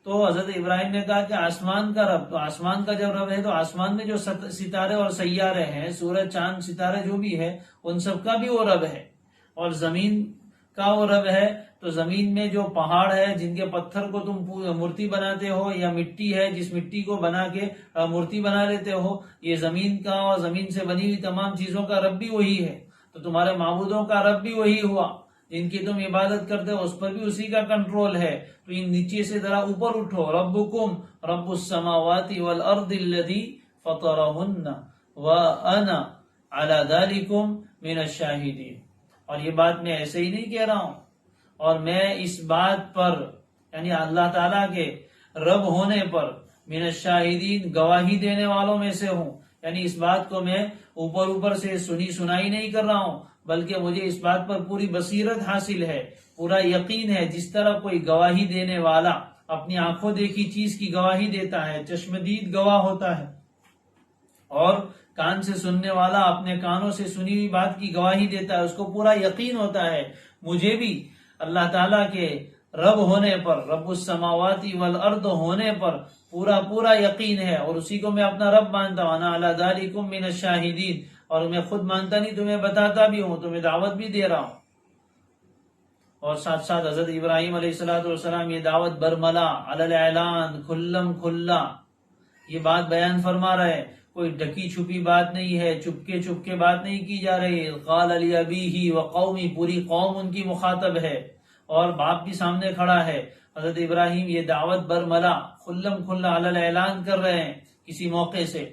تو حضرت ابراہیم نے کہا کہ آسمان کا رب، تو آسمان کا جب رب ہے تو آسمان میں جو ستارے اور سیارے ہیں، سورج، چاند، ستارے جو بھی ہے، ان سب کا بھی وہ رب ہے. اور زمین کا وہ رب ہے تو زمین میں جو پہاڑ ہے، جن کے پتھر کو تم مورتی بناتے ہو، یا مٹی ہے جس مٹی کو بنا کے مورتی بنا لیتے ہو، یہ زمین کا اور زمین سے بنی ہوئی تمام چیزوں کا رب بھی وہی ہے. تو تمہارے معبودوں کا رب بھی وہی ہوا، جن کی تم عبادت کرتے ہو اس پر بھی اسی کا کنٹرول ہے. تو ان نیچے سے ذرا اوپر اٹھو. ربکم رب السماوات والارض الذی فطرہن وانا علی ذلکم من الشاہدین. اور یہ بات میں ایسے ہی نہیں کہہ رہا ہوں، اور میں اس بات پر، یعنی اللہ تعالیٰ کے رب ہونے پر، من الشاہدین، گواہی دینے والوں میں سے ہوں. یعنی اس بات کو میں اوپر اوپر سے سنی سنائی نہیں کر رہا ہوں، بلکہ مجھے اس بات پر پوری بصیرت حاصل ہے، پورا یقین ہے. جس طرح کوئی گواہی دینے والا اپنی آنکھوں دیکھی چیز کی گواہی دیتا ہے، چشمدید گواہ ہوتا ہے، اور کان سے سننے والا اپنے کانوں سے سنی ہوئی بات کی گواہی دیتا ہے، اس کو پورا یقین ہوتا ہے. مجھے بھی اللہ تعالیٰ کے رب ہونے پر، رب السماوات والارض ہونے پر پورا یقین ہے، اور اسی کو میں اپنا رب مانتا ہوں. انا علی ذلکم من الشاہدین، اور میں خود مانتا نہیں، تمہیں بتاتا بھی ہوں، تمہیں دعوت بھی دے رہا ہوں. اور ساتھ ساتھ حضرت ابراہیم علیہ السلام یہ دعوت برملا علی الاعلان کھلم کھلا یہ بات بیان فرما رہے، کوئی ڈکی چھپی بات نہیں ہے، چپکے بات نہیں کی جا رہی۔ قال لأبیہ وقومی، پوری قوم ان کی مخاطب ہے اور باپ بھی سامنے کھڑا ہے۔ حضرت ابراہیم یہ دعوت برملا کھلم کھلا علی الاعلان کر رہے ہیں کسی موقع سے،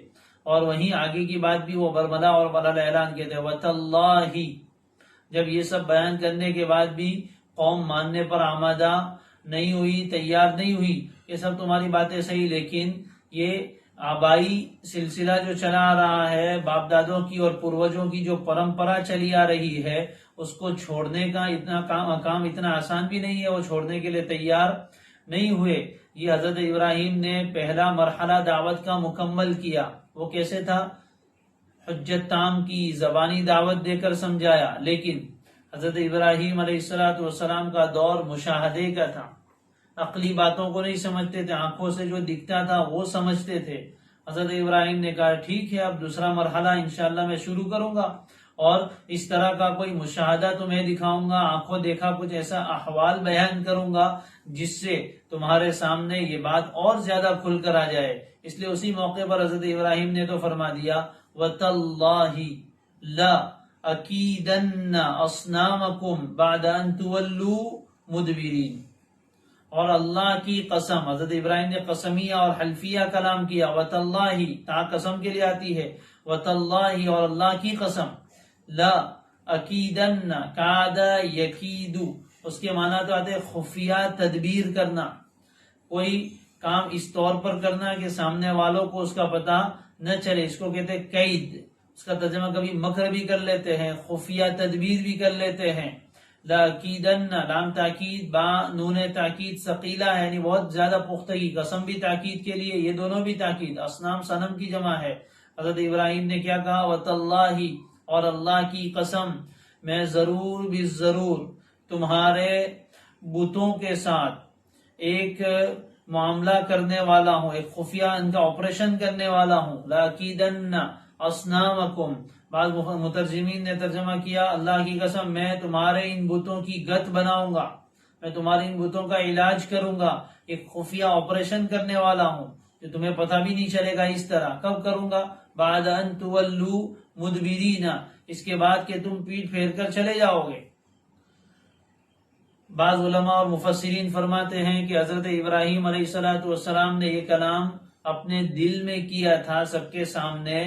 اور وہیں آگے کی بات بھی وہ برملا اور علی الاعلان کہتے ہیں۔ وتاللہ، جب یہ سب بیان کرنے کے بعد بھی قوم ماننے پر آمادہ نہیں ہوئی، تیار نہیں ہوئی، یہ سب تمہاری باتیں صحیح، لیکن یہ آبائی سلسلہ جو چلا آ رہا ہے، باپ دادوں کی اور پروجوں کی جو پرمپرا چلی آ رہی ہے، اس کو چھوڑنے کا کام اتنا آسان بھی نہیں ہے، وہ چھوڑنے کے لیے تیار نہیں ہوئے۔ یہ حضرت ابراہیم نے پہلا مرحلہ دعوت کا مکمل کیا، وہ کیسے تھا؟ حجت تام کی، زبانی دعوت دے کر سمجھایا، لیکن حضرت ابراہیم علیہ السلام کا دور مشاہدے کا تھا، عقلی باتوں کو نہیں سمجھتے تھے، آنکھوں سے جو دکھتا تھا وہ سمجھتے تھے۔ حضرت ابراہیم نے کہا ٹھیک ہے، اب دوسرا مرحلہ انشاءاللہ میں شروع کروں گا، اور اس طرح کا کوئی مشاہدہ تمہیں دکھاؤں گا، آنکھوں دیکھا کچھ ایسا احوال بیان کروں گا جس سے تمہارے سامنے یہ بات اور زیادہ کھل کر آ جائے۔ اس لیے اسی موقع پر حضرت ابراہیم نے تو فرما دیا وَتَاللَّهِ لَأَكِيدَنَّ أَصْنَامَكُمْ بَعْدَ أَن تُوَلُّوا مُدْبِرِينَ، اور اللہ کی قسم، حضرت ابراہیم نے قسمیہ اور حلفیہ کلام کیا، وَتَاللَّهِ تا قسم کے لیے آتی ہے، وَتَاللَّهِ اور اللہ کی قسم، لَأَكِيدَنَّ کَعَدَ يَكِيدُ، اس کے معنی تو آتے خفیہ تدبیر کرنا، کوئی کام اس طور پر کرنا کہ سامنے والوں کو اس کا پتہ نہ چلے، اس کو کہتے ہیں قید، اس کا ترجمہ کبھی مکر بھی کر لیتے ہیں، خفیہ تدبیر بھی کر لیتے ہیں۔ لَأَكِيدَنَّ لام تاکید، با نون تاکید ثقیلہ ہے، یعنی بہت زیادہ پختگی، قسم بھی تاکید کے لیے، یہ دونوں بھی تاکید، اصنام صنم کی جمع ہے۔ حضرت ابراہیم نے کیا کہا؟ وَتَاللَّهِ اور اللہ کی قسم، میں ضرور بھی ضرور تمہارے بتوں کے ساتھ ایک معاملہ کرنے والا ہوں، ایک خفیہ ان کا آپریشن کرنے والا ہوں۔ لَأَكِيدَنَّ أَصْنَامَكُمْ، بعض مترجمین نے ترجمہ کیا اللہ کی قسم میں تمہارے ان بتوں کی گت بناؤں گا، میں تمہارے ان بتوں کا علاج کروں گا، ایک خفیہ آپریشن کرنے والا ہوں جو تمہیں پتہ بھی نہیں چلے گا۔ اس طرح کب کروں گا؟ بعد ان تولوا مدبرین، اس کے بعد کہ تم پیٹ پھیر کر چلے جاؤ گے۔ بعض علماء اور مفسرین فرماتے ہیں کہ حضرت ابراہیم علیہ السلام نے یہ کلام اپنے دل میں کیا تھا، سب کے سامنے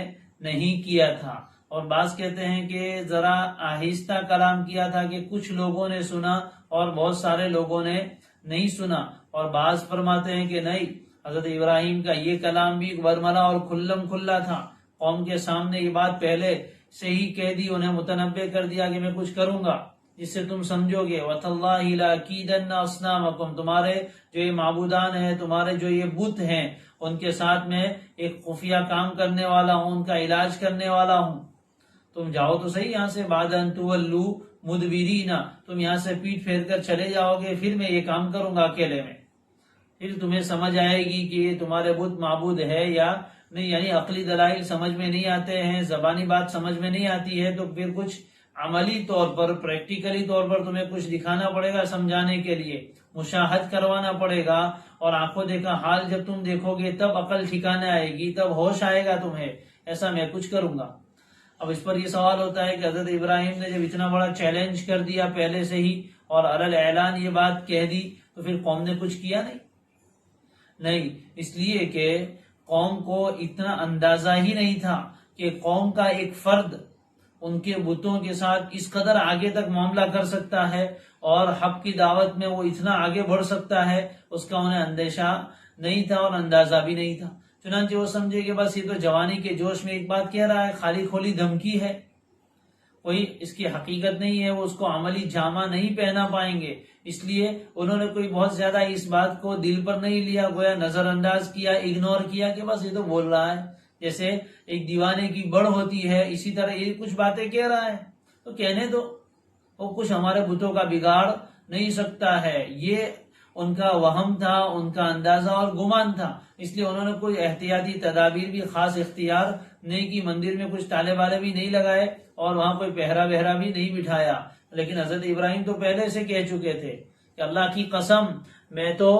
نہیں کیا تھا، اور بعض کہتے ہیں کہ ذرا آہستہ کلام کیا تھا کہ کچھ لوگوں نے سنا اور بہت سارے لوگوں نے نہیں سنا، اور بعض فرماتے ہیں کہ نہیں، حضرت ابراہیم کا یہ کلام بھی برملا اور کھلم کھلا تھا، قوم کے سامنے یہ بات پہلے سے ہی کہہ دی، انہیں متنبع کر دیا کہ میں کچھ کروں گا جس سے تم سمجھو گے۔ وَتَاللَّهِ لَأَكِيدَنَّ أَصْنَامَكُمْ، تمہارے جو یہ معبودان ہیں، تمہارے جو یہ بت ہیں، ان کے ساتھ میں ایک خفیہ کام کرنے والا ہوں، ان کا علاج کرنے والا ہوں۔ تم جاؤ تو صحیح یہاں سے، بعد ان تولوا مدبرین، تم یہاں سے پیٹ پھیر کر چلے جاؤ گے، پھر میں یہ کام کروں گا اکیلے میں، پھر تمہیں سمجھ آئے گی کہ یہ تمہارے بت معبود ہے یا نہیں، یعنی عقلی دلائل سمجھ میں نہیں آتے ہیں، زبانی بات سمجھ میں نہیں آتی ہے، تو پھر کچھ عملی طور پر، پریکٹیکلی طور پر تمہیں کچھ دکھانا پڑے گا سمجھانے کے لیے، مشاہد کروانا پڑے گا، اور آنکھوں دیکھا حال جب تم دیکھو گے تب عقل ٹھکانے آئے گی، تب ہوش آئے گا تمہیں، ایسا میں کچھ کروں گا۔ اب اس پر یہ سوال ہوتا ہے کہ حضرت ابراہیم نے جب اتنا بڑا چیلنج کر دیا پہلے سے ہی اور علی الاعلان یہ بات کہہ دی، تو پھر قوم نے کچھ کیا نہیں، اس لیے کہ قوم کو اتنا اندازہ ہی نہیں تھا کہ قوم کا ایک فرد ان کے بتوں کے ساتھ اس قدر آگے تک معاملہ کر سکتا ہے اور حق کی دعوت میں وہ اتنا آگے بڑھ سکتا ہے، اس کا انہیں اندیشہ نہیں تھا اور اندازہ بھی نہیں تھا۔ چنانچہ وہ سمجھے کہ بس یہ تو جوانی کے جوش میں ایک بات کہہ رہا ہے، خالی کھولی دھمکی ہے، کوئی اس کی حقیقت نہیں ہے، وہ اس کو عملی جامہ نہیں پہنا پائیں گے، اس لیے انہوں نے کوئی بہت زیادہ اس بات کو دل پر نہیں لیا، گویا نظر انداز کیا، اگنور کیا کہ بس یہ تو بول رہا ہے، جیسے ایک دیوانے کی بڑھ ہوتی ہے اسی طرح یہ کچھ باتیں کہہ رہا ہے تو کہنے دو، وہ کچھ ہمارے بتوں کا بگاڑ نہیں سکتا ہے۔ یہ ان کا وہم تھا، ان کا اندازہ اور گمان تھا، اس لیے انہوں نے کوئی احتیاطی تدابیر بھی خاص اختیار نہیں کی، مندر میں کچھ تالے والے بھی نہیں لگائے اور وہاں کوئی پہرا بہرا بھی نہیں بٹھایا، لیکن حضرت ابراہیم تو پہلے سے کہہ چکے تھے کہ اللہ کی قسم میں تو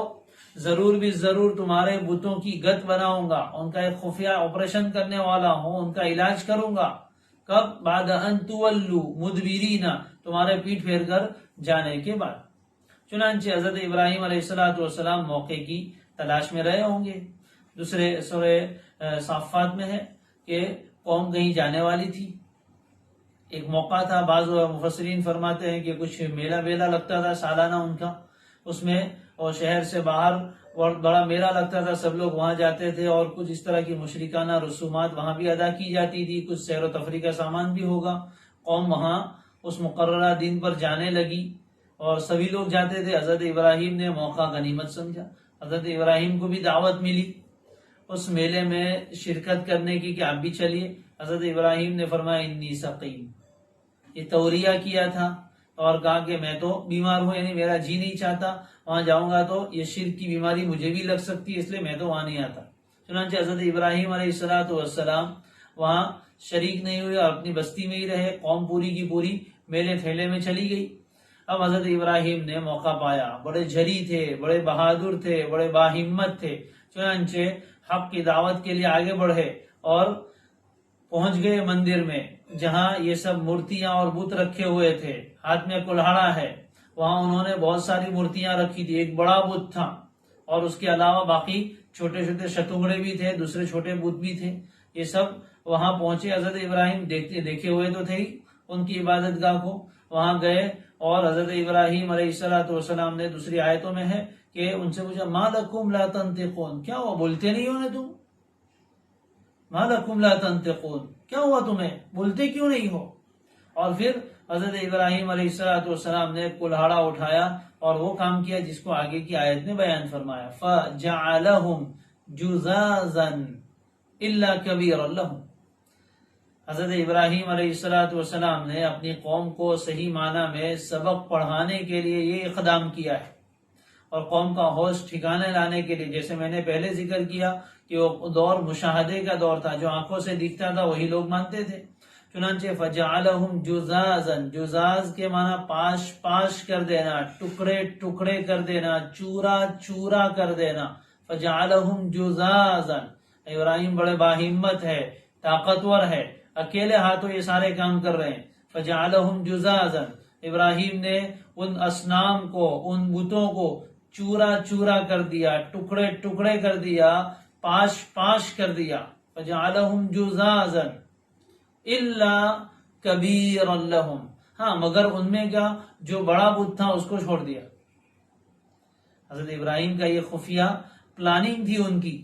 ضرور بھی ضرور تمہارے بتوں کی گت بناؤں گا، ان کا ایک خفیہ آپریشن کرنے والا ہوں، ان کا علاج کروں گا۔ کب؟ بعد ان تولوا مدبرین، تمہارے پیٹ پھیر کر جانے کے بعد۔ چنانچہ حضرت ابراہیم علیہ السلام موقع کی تلاش میں رہے ہوں گے۔ دوسرے سورہ صافات میں ہے کہ قوم کہیں جانے والی تھی، ایک موقع تھا، بعض مفسرین فرماتے ہیں کہ کچھ میلہ بیلا لگتا تھا سالانہ ان کا، اس میں اور شہر سے باہر بڑا میلہ لگتا تھا، سب لوگ وہاں جاتے تھے اور کچھ اس طرح کی مشرکانہ رسومات وہاں بھی ادا کی جاتی تھی، کچھ سیر و تفریح کا سامان بھی ہوگا۔ قوم وہاں اس مقررہ دن پر جانے لگی اور سبھی لوگ جاتے تھے۔ حضرت ابراہیم نے موقع غنیمت سمجھا، حضرت ابراہیم کو بھی دعوت ملی اس میلے میں شرکت کرنے کی کہ آپ بھی چلیے۔ حضرت ابراہیم نے فرمایا انی سقیم، یہ توریہ کیا تھا اور کہا کہ میں تو بیمار ہوں، یعنی میرا جی نہیں چاہتا، وہاں جاؤں گا تو یہ شرک کی بیماری مجھے بھی لگ سکتی ہے، اس لیے میں تو وہاں نہیں آتا۔ چنانچہ حضرت ابراہیم علیہ السلام وہاں شریک نہیں ہوئے اور اپنی بستی میں ہی رہے، قوم پوری کی پوری میلے ٹھیلے میں چلی گئی۔ اب حضرت ابراہیم نے موقع پایا، بڑے جری تھے، بڑے بہادر تھے، بڑے باہمت تھے، چنانچہ حق کی دعوت کے لیے آگے بڑھے اور پہنچ گئے مندر میں جہاں یہ سب مورتیاں اور بت رکھے ہوئے تھے، ہاتھ میں کلہاڑا ہے، وہاں انہوں نے بہت ساری مورتیاں رکھی تھی، ایک بڑا بت تھا اور اس کے علاوہ باقی چھوٹے چھوٹے شتنگڑے بھی تھے، دوسرے چھوٹے بت بھی تھے۔ یہ سب وہاں پہنچے، حضرت ابراہیم دیکھے ہوئے تو تھے ہی ان کی عبادت گاہ کو، وہاں گئے اور حضرت ابراہیم علیہ السلام نے دوسری آیتوں میں ہے کہ ان سے پوچھا ما لکم لا تنطقون، کیا ہوا بولتے نہیں ہو نا تم؟ ما لکم لا تنطقون، کیا ہوا تمہیں، بولتے کیوں نہیں ہو؟ اور پھر حضرت ابراہیم علیہ السلام نے کلہاڑا اٹھایا اور وہ کام کیا جس کو آگے کی آیت میں بیان فرمایا، فَجَعَلَهُمْ جُزَازًا إِلَّا كَبِيرًا لَهُمْ۔ حضرت ابراہیم علیہ السلام نے اپنی قوم کو صحیح معنی میں سبق پڑھانے کے لیے یہ اقدام کیا ہے اور قوم کا ہوش ٹھکانے لانے کے لیے، جیسے میں نے پہلے ذکر کیا کہ وہ دور مشاہدے کا دور تھا، جو آنکھوں سے دکھتا تھا وہی لوگ مانتے تھے۔ چنانچہ فَجَعَلَهُمْ جُزَازًا، جزاز کے معنی پاش پاش کر دینا، ٹکڑے ٹکڑے کر دینا، چورا چورا کر دینا۔ فَجَعَلَهُمْ جُزَازًا، ابراہیم بڑے باہمت ہے، طاقتور ہے، اکیلے ہاتھوں یہ سارے کام کر رہے ہیں۔ فَجَعَلَهُمْ جُزَازًا، ابراہیم نے ان اصنام کو، ان بتوں کو چورا چورا کر دیا، ٹکڑے ٹکڑے کر دیا، پاش پاش کر دیا۔ فَجَعَلَهُمْ جُزَازًا إِلَّا كَبِيرًا لَهُمْ، ہاں مگر ان میں کا جو بڑا بت تھا اس کو چھوڑ دیا۔ حضرت ابراہیم کا یہ خفیہ پلاننگ تھی ان کی،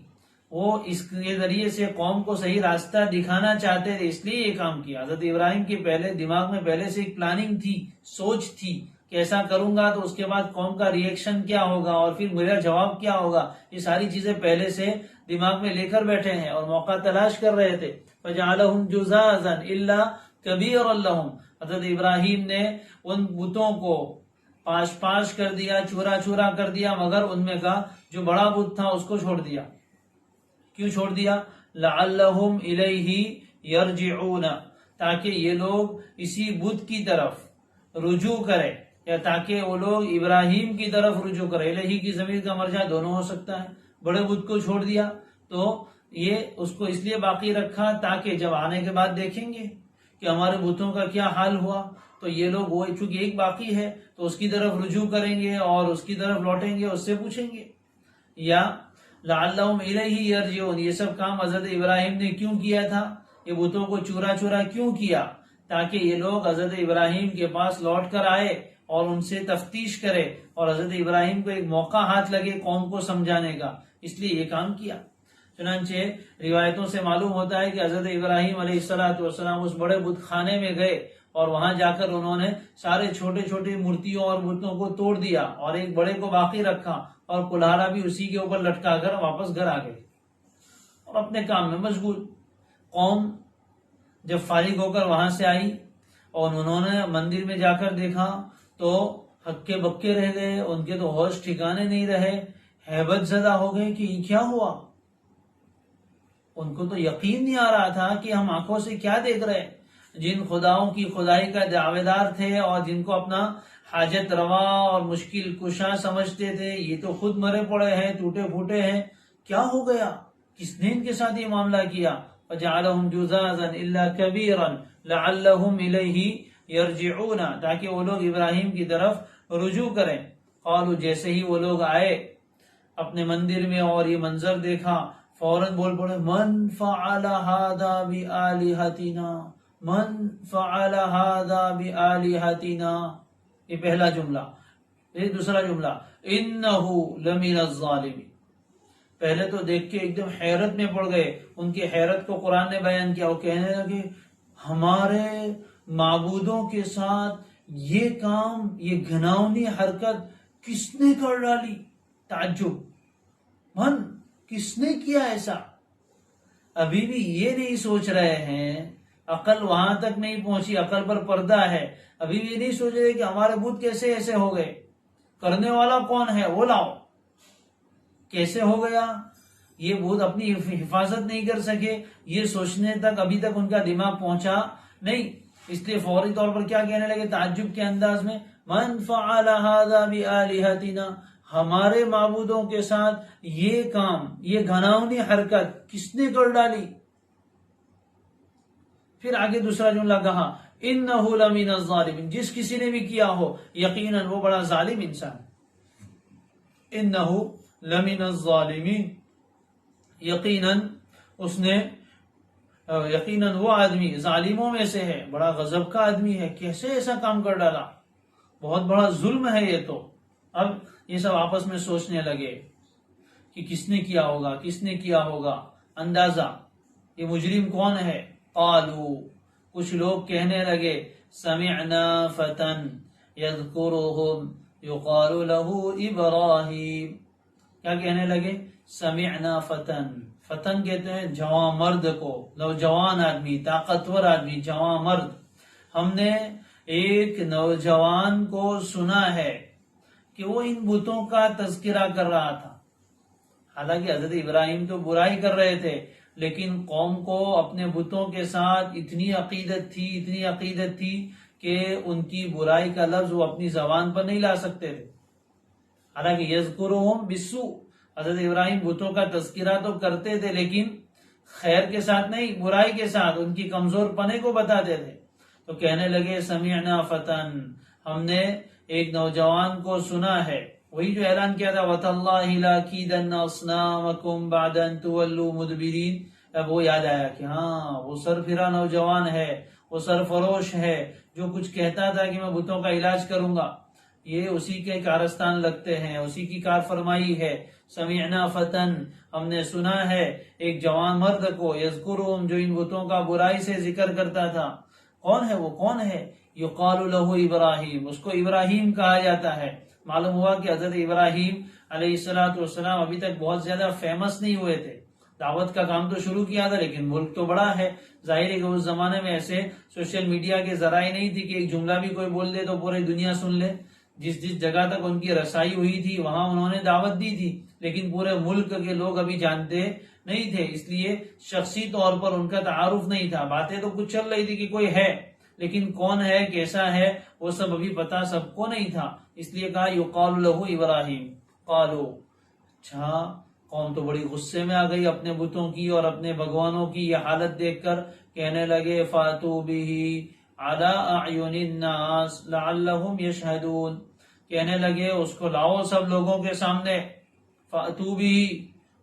وہ اس کے ذریعے سے قوم کو صحیح راستہ دکھانا چاہتے تھے، اس لیے یہ کام کیا۔ حضرت ابراہیم کے پہلے دماغ میں پہلے سے ایک پلاننگ تھی، سوچ تھی کہ ایسا کروں گا تو اس کے بعد قوم کا ریئیکشن کیا ہوگا اور پھر میرا جواب کیا ہوگا، یہ ساری چیزیں پہلے سے دماغ میں لے کر بیٹھے ہیں اور موقع تلاش کر رہے تھے۔ فَجَعَلَهُمْ جُزَازًا إِلَّا كَبِيرًا لَهُمْ، حضرت ابراہیم نے ان بتوں کو پاش پاش کر دیا، چورا چورا کر دیا، مگر ان میں کا جو بڑا بت تھا اس کو چھوڑ دیا۔ کیوں چھوڑ دیا؟ لَعَلَّهُمْ إِلَيْهِ يَرْجِعُونَ، تاکہ یہ لوگ اسی بت کی طرف رجوع کرے، یا تاکہ وہ لوگ ابراہیم کی طرف رجوع کرے۔ الہی کی ضمیر کا مرجع دونوں ہو سکتا ہے۔ بڑے بت کو چھوڑ دیا تو یہ اس کو اس لیے باقی رکھا تاکہ جب آنے کے بعد دیکھیں گے کہ ہمارے بتوں کا کیا حال ہوا تو یہ لوگ وہ چونکہ ایک باقی ہے تو اس کی طرف رجوع کریں گے اور اس کی طرف لوٹیں گے، اس سے پوچھیں گے۔ یا لعلہم الیہ یرجعون، یہ سب کام حضرت ابراہیم نے کیوں کیا تھا؟ یہ بتوں کو چورا چورا کیوں کیا؟ تاکہ یہ لوگ حضرت ابراہیم کے پاس لوٹ کر آئے اور ان سے تفتیش کرے اور حضرت ابراہیم کو ایک موقع ہاتھ لگے قوم کو سمجھانے کا، اس لیے یہ کام کیا۔ چنانچہ روایتوں سے معلوم ہوتا ہے کہ حضرت ابراہیم علیہ السلام اس بڑے بت خانے میں گئے اور وہاں جا کر انہوں نے سارے چھوٹے چھوٹے مورتیوں اور بتوں کو توڑ دیا اور ایک بڑے کو باقی رکھا اور کلہاڑا بھی اسی کے اوپر لٹکا کر واپس گھر آ گئے اور اپنے کام میں مشغول۔ قوم جب فارغ ہو کر وہاں سے آئی اور انہوں نے مندر میں جا کر دیکھا تو ہکے بکے رہ گئے، ان کے تو ہوش ٹھکانے نہیں رہے، ہیبت زدہ ہو گئے کہ یہ کیا ہوا۔ ان کو تو یقین نہیں آ رہا تھا کہ ہم آنکھوں سے کیا دیکھ رہے ہیں۔ جن خداؤں کی خدائی کا دعوے دار تھے اور جن کو اپنا حاجت روا اور مشکل کشا سمجھتے تھے، یہ تو خود مرے پڑے ہیں، ٹوٹے پھوٹے ہیں، کیا ہو گیا؟ کس نے ان کے ساتھ یہ معاملہ کیا؟ فَجَعَلَهُمْ جُذَاذًا إِلَّا كَبِيرًا لَعَلَّهُمْ إِلَيْهِ يَرْجِعُونَ، تاکہ وہ لوگ ابراہیم کی طرف رجوع کریں۔ قالوا، جیسے ہی وہ لوگ آئے اپنے مندر میں اور یہ منظر دیکھا، فوراً بول پڑے، من فعل هذا بآلہتنا، من فعل هذا بآلہتنا۔ یہ پہلا جملہ۔ یہ دوسرا جملہ، انہ لمن الظالمین۔ پہلے تو دیکھ کے ایک دم حیرت میں پڑ گئے، ان کی حیرت کو قرآن نے بیان کیا، وہ کہنے لگے ہمارے معبودوں کے ساتھ یہ کام، یہ گھناؤنی حرکت کس نے کر ڈالی؟ تعجب، من، کس نے کیا ایسا؟ ابھی بھی یہ نہیں سوچ رہے ہیں، عقل وہاں تک نہیں پہنچی، عقل پر پردہ ہے، ابھی بھی یہ نہیں سوچ رہے کہ ہمارے بت کیسے ایسے ہو گئے، کرنے والا کون ہے وہ لاؤ، کیسے ہو گیا؟ یہ بت اپنی حفاظت نہیں کر سکے، یہ سوچنے تک ابھی تک ان کا دماغ پہنچا نہیں، اس لیے فوری طور پر کیا کہنے لگے تعجب کے انداز میں، من فعل هذا بآلہتنا، ہمارے معبودوں کے ساتھ یہ کام، یہ گھناؤنی حرکت کس نے کر ڈالی؟ پھر آگے دوسرا جملہ کہا، انہ لمن الظالمین، جس کسی نے بھی کیا ہو یقیناً وہ بڑا ظالم انسان، انہ لمن الظالمین، یقیناً اس نے، یقیناً وہ آدمی ظالموں میں سے ہے، بڑا غضب کا آدمی ہے، کیسے ایسا کام کر ڈالا، بہت بڑا ظلم ہے یہ تو۔ اب یہ سب آپس میں سوچنے لگے کہ کس نے کیا ہوگا، کس نے کیا ہوگا، اندازہ یہ مجرم کون ہے؟ قالو، کچھ لوگ کہنے لگے، سمعنا فتن یذکرہم یقال لہ ابراہیم، کیا کہنے لگے؟ سمعنا فتن، فتن کہتے ہیں جوان مرد کو، نوجوان آدمی، طاقتور آدمی، جوان مرد، ہم نے ایک نوجوان کو سنا ہے کہ وہ ان بتوں کا تذکرہ کر رہا تھا۔ حالانکہ حضرت ابراہیم تو برائی کر رہے تھے، لیکن قوم کو اپنے بتوں کے ساتھ اتنی عقیدت تھی کہ ان کی برائی کا لفظ وہ اپنی زبان پر نہیں لا سکتے تھے۔ حالانکہ یذکرہم بالسوء، حضرت ابراہیم بتوں کا تذکرہ تو کرتے تھے لیکن خیر کے ساتھ نہیں، برائی کے ساتھ، ان کی کمزور پنے کو بتاتے تھے۔ تو کہنے لگے سمعنا فتن، ہم نے ایک نوجوان کو سنا ہے، وہی جو اعلان کیا تھا وَتَاللَّهِ لَأَكِيدَنَّ أَصْنَامَكُمْ بَعْدَ أَن تُوَلُّوا مُدْبِرِينَ۔ اب وہ یاد آیا کہ ہاں وہ سرفرا نوجوان ہے، وہ سرفروش ہے، جو کچھ کہتا تھا کہ میں بتوں کا علاج کروں گا، یہ اسی کے کارستان لگتے ہیں، اسی کی کار فرمائی ہے۔ سمعنا فتن، ہم نے سنا ہے ایک جوان مرد کو، یذکرہم، جو ان بتوں کا برائی سے ذکر کرتا تھا۔ کون ہے وہ؟ کون ہے؟ یقال لہ ابراہیم، اس کو ابراہیم کہا جاتا ہے۔ معلوم ہوا کہ حضرت ابراہیم علیہ السلام ابھی تک بہت زیادہ فیمس نہیں ہوئے تھے، دعوت کا کام تو شروع کیا تھا لیکن ملک تو بڑا ہے، ظاہر ہے کہ اس زمانے میں ایسے سوشل میڈیا کے ذرائع نہیں تھی کہ ایک جملہ بھی کوئی بول دے تو پوری دنیا سن لے۔ جس جگہ تک ان کی رسائی ہوئی تھی وہاں انہوں نے دعوت دی تھی، لیکن پورے ملک کے لوگ ابھی جانتے نہیں تھے، اس لیے شخصی طور پر ان کا تعارف نہیں تھا۔ باتیں تو کچھ چل رہی تھی کہ کوئی ہے، لیکن کون ہے، کیسا ہے، وہ سب ابھی پتا سب کو نہیں تھا، اس لیے کہا یقال لہ ابراہیم۔ قالو، اچھا، قوم تو بڑی غصے میں آ گئی اپنے بتوں کی اور اپنے بھگوانوں کی یہ حالت دیکھ کر، کہنے لگے فاتو بہ علی اعین الناس لعلہم یشہدون، کہنے لگے اس کو لاؤ سب لوگوں کے سامنے، فاتو بہ،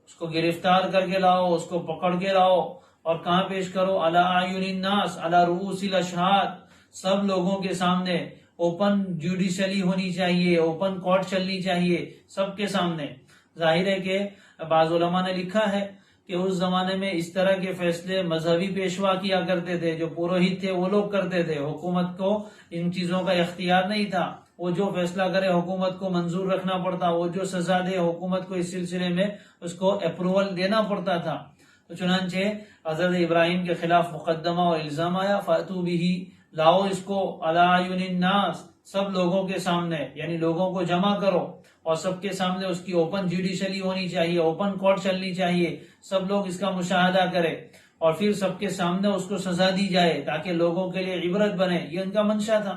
اس کو گرفتار کر کے لاؤ، اس کو پکڑ کے لاؤ، اور کہاں پیش کرو؟ علی اعین الناس علی رؤوس الاشہاد، سب لوگوں کے سامنے، اوپن جوڈیشلی ہونی چاہیے، اوپن کورٹ چلنی چاہیے سب کے سامنے۔ ظاہر ہے کہ بعض علماء نے لکھا ہے کہ اس زمانے میں اس طرح کے فیصلے مذہبی پیشوا کیا کرتے تھے، جو پروہت تھے وہ لوگ کرتے تھے، حکومت کو ان چیزوں کا اختیار نہیں تھا، وہ جو فیصلہ کرے حکومت کو منظور رکھنا پڑتا، وہ جو سزا دے حکومت کو اس سلسلے میں اس کو اپروول دینا پڑتا تھا۔ تو چنانچہ حضرت ابراہیم کے خلاف مقدمہ اور الزام آیا، فاتو بہ، لاؤ اس کو، علی اعین الناس، سب لوگوں کے سامنے، یعنی لوگوں کو جمع کرو اور سب کے سامنے اس کی اوپن جوڈیشلی ہونی چاہیے، اوپن کورٹ چلنی چاہیے، سب لوگ اس کا مشاہدہ کرے۔ اور پھر سب کے سامنے اس کو سزا دی جائے تاکہ لوگوں کے لیے عبرت بنے، یہ ان کا منشا تھا۔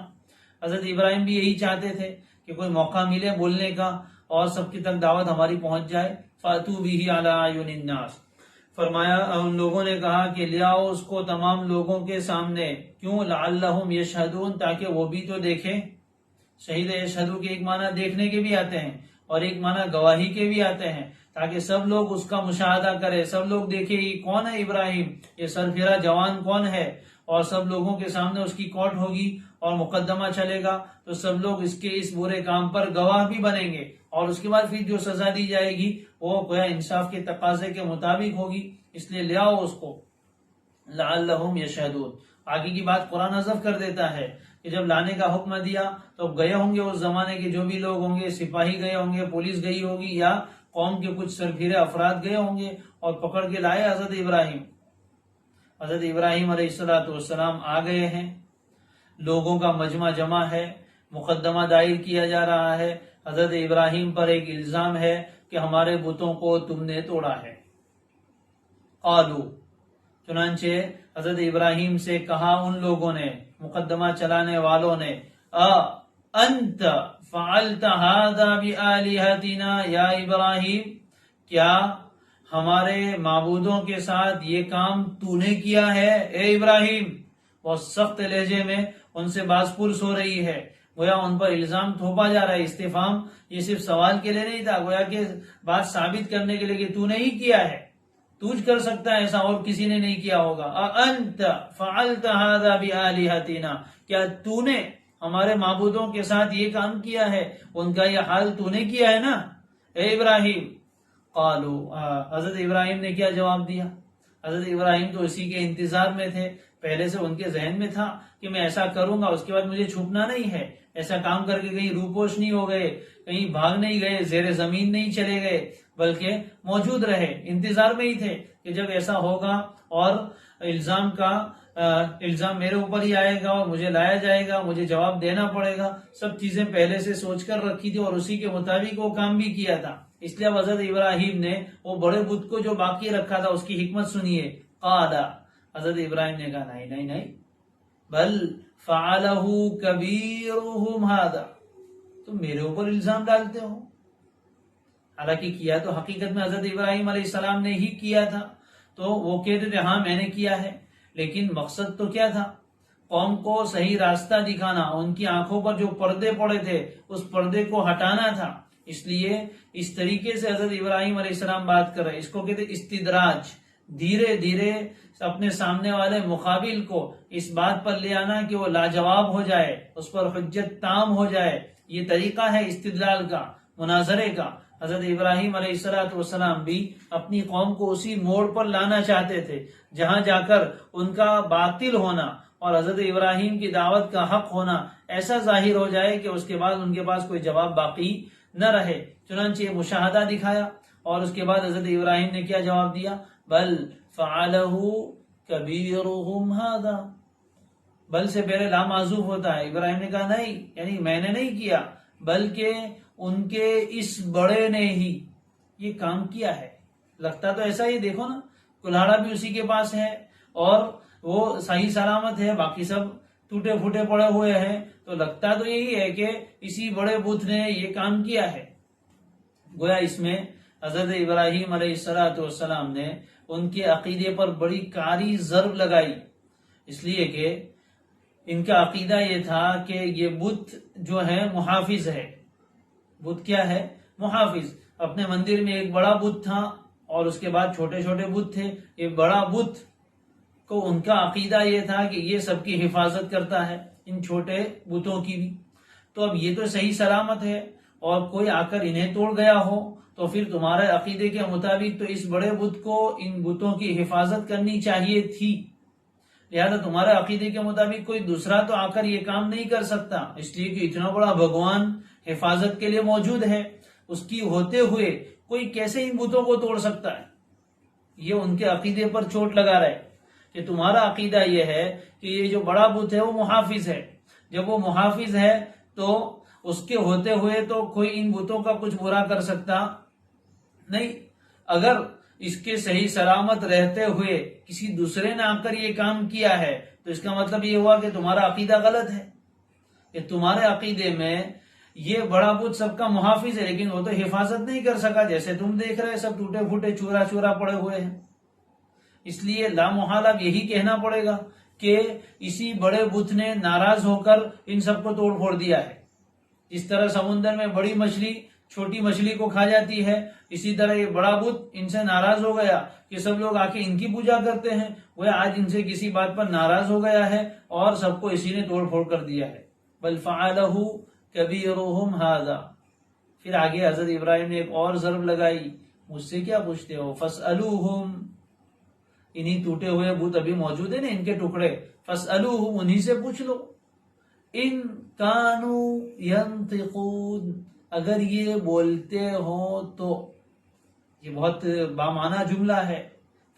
حضرت ابراہیم بھی یہی چاہتے تھے کہ کوئی موقع ملے بولنے کا اور سب کی تک دعوت ہماری پہنچ جائے۔ فَأْتُوا بِهِ عَلَىٰ أَعْيُنِ النَّاسِ، فرمایا ان لوگوں نے کہا کہ لے آؤ اس کو تمام لوگوں کے سامنے، کیوں؟ لَعَلَّهُمْ يَشْهَدُونَ، تاکہ وہ بھی تو دیکھیں۔ شہید یشہدو کے ایک معنی دیکھنے کے بھی آتے ہیں اور ایک معنی گواہی کے بھی آتے ہیں، تاکہ سب لوگ اس کا مشاہدہ کرے، سب لوگ دیکھیں یہ کون ہے ابراہیم، یہ سرفرا جوان کون ہے، اور سب لوگوں کے سامنے اس کی کورٹ ہوگی اور مقدمہ چلے گا، تو سب لوگ اس کے اس برے کام پر گواہ بھی بنیں گے، اور اس کے بعد پھر جو سزا دی جائے گی وہ گویا انصاف کے تقاضے کے مطابق ہوگی، اس لیے لے آؤ اس کو۔ لعلہم یشہدون، آگے کی بات قرآن حذف کر دیتا ہے کہ جب لانے کا حکم دیا تو گئے ہوں گے اس زمانے کے جو بھی لوگ ہوں گے، سپاہی گئے ہوں گے، پولیس گئی ہوگی، یا قوم کے کچھ سرفرے افراد گئے ہوں گے اور پکڑ کے لائے حضرت ابراہیم۔ حضرت ابراہیم علیہ السلام آ گئے ہیں، لوگوں کا مجمع جمع ہے، مقدمہ دائر کیا جا رہا ہے، حضرت ابراہیم پر ایک الزام ہے کہ ہمارے بتوں کو تم نے توڑا ہے۔ قالو، چنانچہ حضرت ابراہیم سے کہا ان لوگوں نے، مقدمہ چلانے والوں نے، انت فعلت هذا بآلہتنا یا ابراہیم، کیا ہمارے معبودوں کے ساتھ یہ کام تو نے کیا ہے اے ابراہیم؟ بہت سخت لہجے میں ان سے باز پرس ہو رہی ہے، گویا ان پر الزام تھوپا جا رہا ہے۔ استفہام یہ صرف سوال کے لیے نہیں تھا، گویا کہ بات ثابت کرنے کے لیے کہ تو نے ہی کیا ہے، توج کر سکتا ہے ایسا اور کسی نے نہیں کیا ہوگا۔ انت فعلت هذا بآلہتنا، کیا تو نے ہمارے معبودوں کے ساتھ یہ کام کیا ہے؟ ان کا یہ حال تو نے کیا ہے نا اے ابراہیم۔ قالو، حضرت ابراہیم نے کیا جواب دیا؟ حضرت ابراہیم تو اسی کے انتظار میں تھے، پہلے سے ان کے ذہن میں تھا کہ میں ایسا کروں گا، اس کے بعد مجھے چھپنا نہیں ہے، ایسا کام کر کے کہیں روپوش نہیں ہو گئے، کہیں بھاگ نہیں گئے، زیر زمین نہیں چلے گئے، بلکہ موجود رہے، انتظار میں ہی تھے کہ جب ایسا ہوگا اور الزام میرے اوپر ہی آئے گا اور مجھے لایا جائے گا، مجھے جواب دینا پڑے گا، سب چیزیں پہلے سے سوچ کر رکھی تھی اور اسی کے مطابق وہ کام بھی کیا تھا۔ اس لیے حضرت ابراہیم نے وہ بڑے بت کو جو باقی رکھا تھا اس کی حکمت سنیے۔ قال، حضرت ابراہیم نے کہا نہیں نہیں نہیں، بل فعلہ کبیرہم ھذا، تم میرے اوپر الزام ڈالتے ہو، حالانکہ کیا تو حقیقت میں حضرت ابراہیم علیہ السلام نے ہی کیا تھا۔ تو وہ کہتے تھے ہاں میں نے کیا ہے، لیکن مقصد تو کیا تھا؟ قوم کو صحیح راستہ دکھانا، ان کی آنکھوں پر جو پردے پڑے تھے اس پردے کو ہٹانا تھا۔ اس لیے اس طریقے سے حضرت ابراہیم علیہ السلام بات کر رہے، اس کو کہتے استدراج، دھیرے دھیرے اپنے سامنے والے مقابل کو اس بات پر لے آنا کہ وہ لاجواب ہو جائے، اس پر حجت تام ہو جائے۔ یہ طریقہ ہے استدلال کا، مناظرے کا۔ حضرت ابراہیم علیہ السلام بھی اپنی قوم کو اسی موڑ پر لانا چاہتے تھے جہاں جا کر ان کا باطل ہونا اور حضرت ابراہیم کی دعوت کا حق ہونا ایسا ظاہر ہو جائے کہ اس کے بعد ان کے پاس کوئی جواب باقی نہ رہے۔ چنانچہ مشاہدہ دکھایا اور اس کے بعد حضرت ابراہیم نے کیا جواب دیا؟ بل فعلہ کبیرہم ھذا، بل سے پہلے لا معذوف ہوتا ہے۔ ابراہیم نے کہا نہیں، یعنی میں نے نہیں کیا، بلکہ ان کے اس بڑے نے ہی یہ کام کیا ہے۔ لگتا تو ایسا ہی، دیکھو نا، کلاڑا بھی اسی کے پاس ہے اور وہ صحیح سلامت ہے، باقی سب ٹوٹے پھوٹے پڑے ہوئے ہیں، تو لگتا تو یہی ہے کہ اسی بڑے بت نے یہ کام کیا ہے۔ گویا اس میں حضرت ابراہیم علیہ السلام نے ان کے عقیدے پر بڑی کاری ضرب لگائی، اس لیے کہ ان کا عقیدہ یہ تھا کہ یہ بت جو ہے محافظ ہے۔ بت کیا ہے؟ محافظ۔ اپنے مندر میں ایک بڑا بت تھا اور اس کے بعد چھوٹے چھوٹے بت تھے، یہ بڑا بت کو ان کا عقیدہ یہ تھا کہ یہ سب کی حفاظت کرتا ہے، ان چھوٹے بتوں کی بھی۔ تو اب یہ تو صحیح سلامت ہے اور کوئی آ کر انہیں توڑ گیا ہو تو پھر تمہارے عقیدے کے مطابق تو اس بڑے بت کو ان بتوں کی حفاظت کرنی چاہیے تھی، لہذا تمہارے عقیدے کے مطابق کوئی دوسرا تو آ کر یہ کام نہیں کر سکتا، اس لیے کہ اتنا بڑا بھگوان حفاظت کے لیے موجود ہے، اس کی ہوتے ہوئے کوئی کیسے ان بتوں کو توڑ سکتا ہے؟ یہ ان کے عقیدے پر چوٹ لگا رہے کہ تمہارا عقیدہ یہ ہے کہ یہ جو بڑا بت ہے وہ محافظ ہے، جب وہ محافظ ہے تو اس کے ہوتے ہوئے تو کوئی ان بتوں کا کچھ برا کر سکتا نہیں۔ اگر اس کے صحیح سلامت رہتے ہوئے کسی دوسرے نے آ کر یہ کام کیا ہے تو اس کا مطلب یہ ہوا کہ تمہارا عقیدہ غلط ہے، کہ تمہارے عقیدے میں یہ بڑا بت سب کا محافظ ہے لیکن وہ تو حفاظت نہیں کر سکا، جیسے تم دیکھ رہے سب ٹوٹے پھوٹے چورا چورا پڑے ہوئے ہیں۔ اس لیے لامحال اب یہی کہنا پڑے گا کہ اسی بڑے بت نے ناراض ہو کر ان سب کو توڑ پھوڑ دیا ہے۔ جس طرح سمندر میں بڑی مچھلی چھوٹی مچھلی کو کھا جاتی ہے، اسی طرح یہ بڑا بت ان سے ناراض ہو گیا کہ سب لوگ آ کے ان کی پوجا کرتے ہیں، وہ آج ان سے کسی بات پر ناراض ہو گیا ہے اور سب کو اسی نے توڑ پھوڑ کر دیا ہے۔ بل فعلہ کبیرہم ھذا، پھر آگے حضرت ابراہیم نے ایک اور ضرب لگائی، مجھ سے کیا پوچھتے ہو، فاسألوہم، انہی ٹوٹے ہوئے بت ابھی موجود ہیں نا ان کے ٹکڑے، فاسألوہم، انہی سے پوچھ لو، ان کانوا ینطقون، اگر یہ بولتے ہوں تو۔ یہ بہت بامعنی جملہ ہے،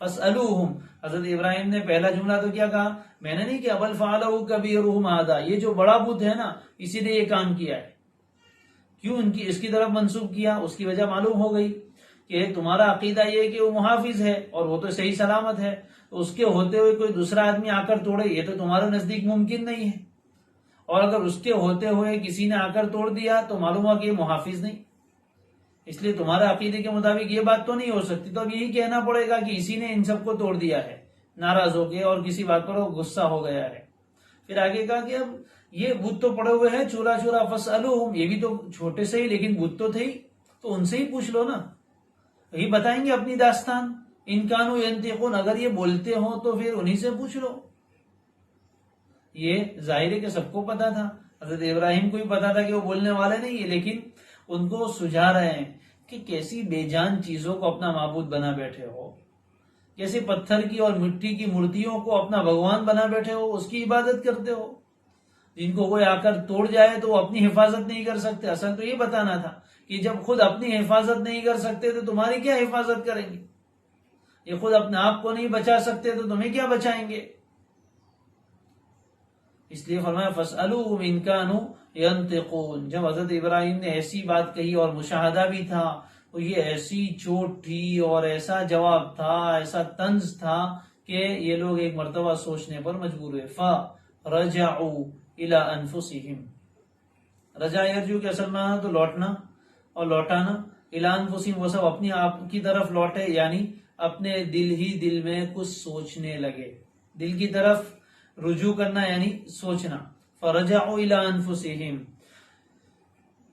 فاسألوہم۔ حضرت ابراہیم نے پہلا جملہ تو کیا کہا، میں نے نہیں کیا، بل فعلہ کبیرہم ھذا، یہ جو بڑا بت ہے نا اسی نے یہ کام کیا ہے۔ کیوں اس کی طرف منسوب کیا؟ اس کی وجہ معلوم ہو گئی کہ تمہارا عقیدہ یہ ہے کہ وہ محافظ ہے اور وہ تو صحیح سلامت ہے، تو اس کے ہوتے ہوئے کوئی دوسرا آدمی آ کر توڑے یہ تو تمہارے نزدیک ممکن نہیں ہے، اور اگر اس کے ہوتے ہوئے کسی نے آ کر توڑ دیا تو معلوم ہوا کہ یہ محافظ نہیں، اس لیے تمہارے عقیدے کے مطابق یہ بات تو نہیں ہو سکتی، تو اب یہی کہنا پڑے گا کہ اسی نے ان سب کو توڑ دیا ہے، ناراض ہو گئے اور کسی بات پر وہ غصہ ہو گیا ہے۔ پھر آگے کہا کہ اب یہ بت تو پڑے ہوئے ہیں چورا چورا، فاسألوہم، یہ بھی تو چھوٹے سے ہی لیکن بت تو تھے ہی، تو ان سے ہی پوچھ لو نا، یہی بتائیں گے اپنی داستان، ان کانوا ینطقون، اگر یہ بولتے ہوں تو پھر انہی سے پوچھ لو۔ یہ ظاہر ہے کہ سب کو پتا تھا، حضرت ابراہیم کو بھی پتا تھا کہ وہ بولنے والے نہیں ہے، لیکن ان کو سجھا رہے ہیں کہ کیسی بے جان چیزوں کو اپنا معبود بنا بیٹھے ہو، کیسے پتھر کی اور مٹی کی مورتیوں کو اپنا بھگوان بنا بیٹھے ہو، اس کی عبادت کرتے ہو، جن کو کوئی آ کر توڑ جائے تو وہ اپنی حفاظت نہیں کر سکتے۔ اصل تو یہ بتانا تھا کہ جب خود اپنی حفاظت نہیں کر سکتے تو تمہاری کیا حفاظت کریں گے، یہ خود اپنے آپ کو نہیں بچا سکتے تو تمہیں کیا بچائیں گے۔ اس لیے فرمایا فاسألوہم ان کانوا ینطقون۔ جب حضرت ابراہیم نے ایسی بات کہی اور مشاہدہ بھی تھا تو یہ ایسی چوٹ تھی اور ایسا جواب تھا، ایسا طنز تھا کہ یہ لوگ ایک مرتبہ سوچنے پر مجبور ہوئے۔ فرجعوا الی انفسہم، رجع یرجو کے اصل معنی تو لوٹنا اور لوٹانا، الی انفسہم وہ سب اپنی آپ کی طرف لوٹے، یعنی اپنے دل ہی دل میں کچھ سوچنے لگے، دل کی طرف رجوع کرنا یعنی سوچنا۔ فرجعوا الی انفسہم،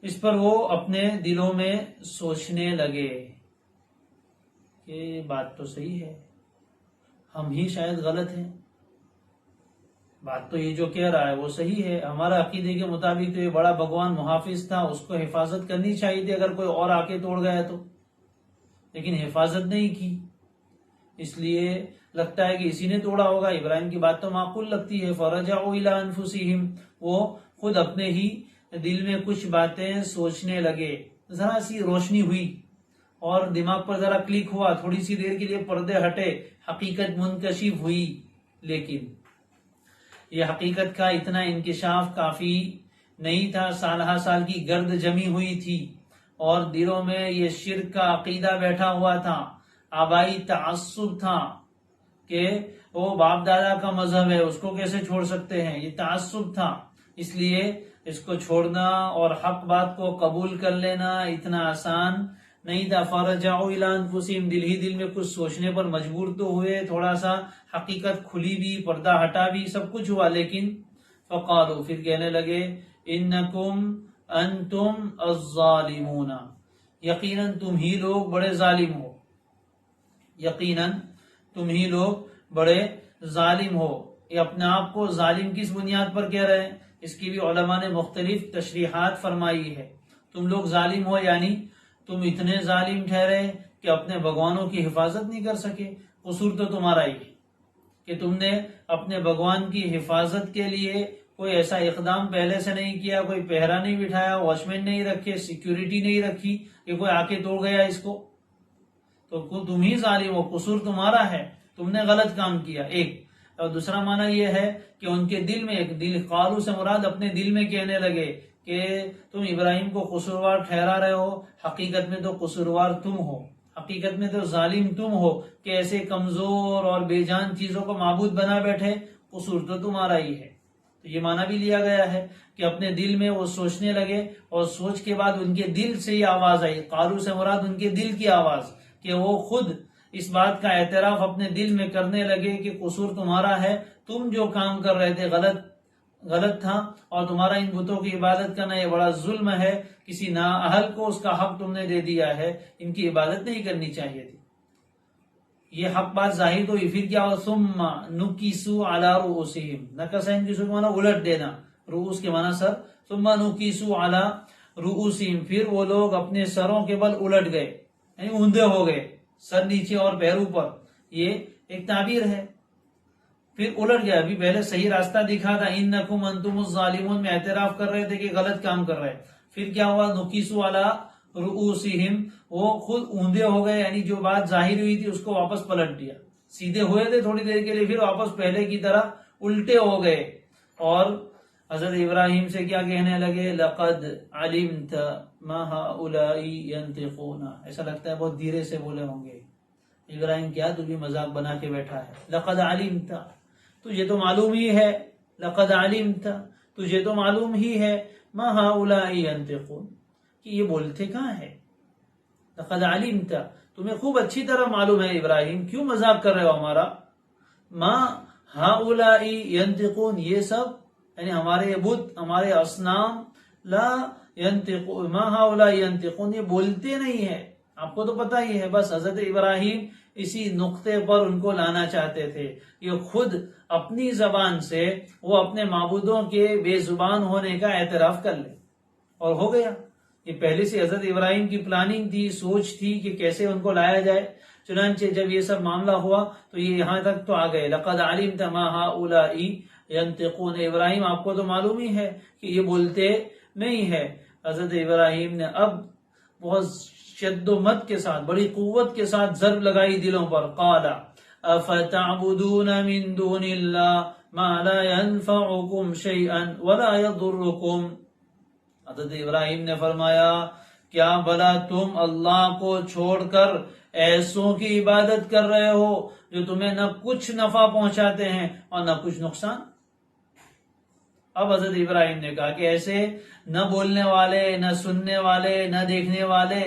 اس پر وہ اپنے دلوں میں سوچنے لگے کہ بات تو صحیح ہے، ہم ہی شاید غلط ہیں، بات تو یہ جو کہہ رہا ہے وہ صحیح ہے، ہمارا عقیدے کے مطابق تو یہ بڑا بھگوان محافظ تھا، اس کو حفاظت کرنی چاہیے تھی اگر کوئی اور آ کے توڑ گیا تو، لیکن حفاظت نہیں کی، اس لیے لگتا ہے کہ اسی نے توڑا ہوگا۔ ابراہیم کی بات تو معقول لگتی ہے۔ فرجعوا الی انفسہم، وہ خود اپنے ہی دل میں کچھ باتیں سوچنے لگے، ذرا سی روشنی ہوئی اور دماغ پر ذرا کلک ہوا، تھوڑی سی دیر کے لیے پردے ہٹے، حقیقت منکشف ہوئی، لیکن یہ حقیقت کا اتنا انکشاف کافی نہیں تھا، سالہ سال کی گرد جمی ہوئی تھی اور دلوں میں یہ شرک کا عقیدہ بیٹھا ہوا تھا، آبائی تعصب تھا کہ وہ باپ دادا کا مذہب ہے اس کو کیسے چھوڑ سکتے ہیں، یہ تعصب تھا، اس لیے اس کو چھوڑنا اور حق بات کو قبول کر لینا اتنا آسان نہیں تھا۔ فرجعوا الی انفسہم، دل ہی دل میں کچھ سوچنے پر مجبور تو ہوئے، تھوڑا سا حقیقت کھلی بھی، پردہ ہٹا بھی، سب کچھ ہوا، لیکن فقالوا، پھر کہنے لگے، انکم انتم الظالمون، یقیناً تم ہی لوگ بڑے ظالم ہو، یقیناً تم ہی لوگ بڑے ظالم ہو۔ یہ اپنے آپ کو ظالم کس بنیاد پر کہہ رہے ہیں، اس کی بھی علماء نے مختلف تشریحات فرمائی ہے۔ تم لوگ ظالم ہو یعنی تم اتنے ظالم ٹھہرے کہ اپنے بھگوانوں کی حفاظت نہیں کر سکے، قصور تو تمہارا ہی ہے کہ تم نے اپنے بھگوان کی حفاظت کے لیے کوئی ایسا اقدام پہلے سے نہیں کیا، کوئی پہرا نہیں بٹھایا، واچ مین نہیں رکھے، سیکیورٹی نہیں رکھی کہ کوئی آ کے توڑ گیا اس کو، تو تم ہی ظالم ہو، قصور تمہارا ہے، تم نے غلط کام کیا۔ ایک اور دوسرا معنی یہ ہے کہ ان کے دل میں، ایک دل، قالو سے مراد اپنے دل میں کہنے لگے کہ تم ابراہیم کو قصوروار ٹھہرا رہے ہو، حقیقت میں تو قصوروار تم ہو، حقیقت میں تو ظالم تم ہو کہ ایسے کمزور اور بے جان چیزوں کو معبود بنا بیٹھے، قصور تو تمہارا ہی ہے۔ تو یہ معنی بھی لیا گیا ہے کہ اپنے دل میں وہ سوچنے لگے، اور سوچ کے بعد ان کے دل سے یہ آواز آئی، قالو سے مراد ان کے دل کی آواز، کہ وہ خود اس بات کا اعتراف اپنے دل میں کرنے لگے کہ قصور تمہارا ہے، تم جو کام کر رہے تھے غلط تھا، اور تمہارا ان بتوں کی عبادت کرنا یہ بڑا ظلم ہے، کسی نااہل کو اس کا حق تم نے دے دیا ہے، ان کی عبادت نہیں کرنی چاہیے تھی۔ یہ حق بات ظاہر تو پھر کیا ہوا، ثم نکسوا علی رؤوسہم، نکسا ان کی سو کے معنی الٹ دینا، رؤوس کے معنی سر، ثم نکسوا علی رؤوسہم، پھر وہ لوگ اپنے سروں کے بل الٹ گئے، یعنی اوندے ہو گئے، سر نیچے اور پیر اوپر، یہ ایک تعبیر ہے۔ پھر الٹ گیا، ابھی پہلے صحیح راستہ دکھا تھا، انکم انتم الظالمون میں اعتراف کر رہے تھے کہ غلط کام کر رہے، پھر کیا ہوا، نکسوا علی رؤوسہم، وہ خود اوندے ہو گئے، یعنی جو بات ظاہر ہوئی تھی اس کو واپس پلٹ دیا، سیدھے ہوئے تھے تھوڑی دیر کے لیے، پھر واپس پہلے کی طرح الٹے ہو گئے، اور حضرت ابراہیم سے کیا کہنے لگے، لقد علمت ما هؤلاء ينطقون، ایسا لگتا ہے بہت دھیرے سے بولے ہوں گے، ابراہیم کیا تو بھی مذاق بنا کے بیٹھا ہے، لقد علمت، تجھے تو معلوم ہی ہے، لقد علمت، تجھے تو معلوم ہی ہے، ما هؤلاء ينطقون، کہ یہ بولتے کہاں ہے، لقد علمت، تمہیں خوب اچھی طرح معلوم ہے ابراہیم، کیوں مذاق کر رہے ہو ہمارا، ما هؤلاء ينطقون، یہ سب یعنی ہمارے بت، ہمارے اصنام، لا ينطقون، ما هؤلاء ينطقون، یہ بولتے نہیں ہے، آپ کو تو پتہ ہی ہے، بس حضرت ابراہیم اسی نقطے پر ان کو لانا چاہتے تھے، یہ خود اپنی زبان سے وہ اپنے معبودوں کے بے زبان ہونے کا اعتراف کر لے، اور ہو گیا۔ یہ پہلے سے حضرت ابراہیم کی پلاننگ تھی، سوچ تھی کہ کیسے ان کو لایا جائے، چنانچہ جب یہ سب معاملہ ہوا تو یہ یہاں تک تو آ گئے، لقد علمت ما هؤلاء ينطقون، ابراہیم آپ کو تو معلوم ہی ہے کہ یہ بولتے نہیں ہے۔ حضرت ابراہیم نے اب بہت شد و مت کے ساتھ، بڑی قوت کے ساتھ ضرب لگائی دلوں پر، قال افتعبدون من دون اللہ ما لا ينفعكم شيئا ولا يضركم، حضرت ابراہیم نے فرمایا کیا بھلا تم اللہ کو چھوڑ کر ایسوں کی عبادت کر رہے ہو جو تمہیں نہ کچھ نفع پہنچاتے ہیں اور نہ کچھ نقصان۔ اب حضرت ابراہیم نے کہا کہ ایسے نہ بولنے والے، نہ سننے والے، نہ دیکھنے والے،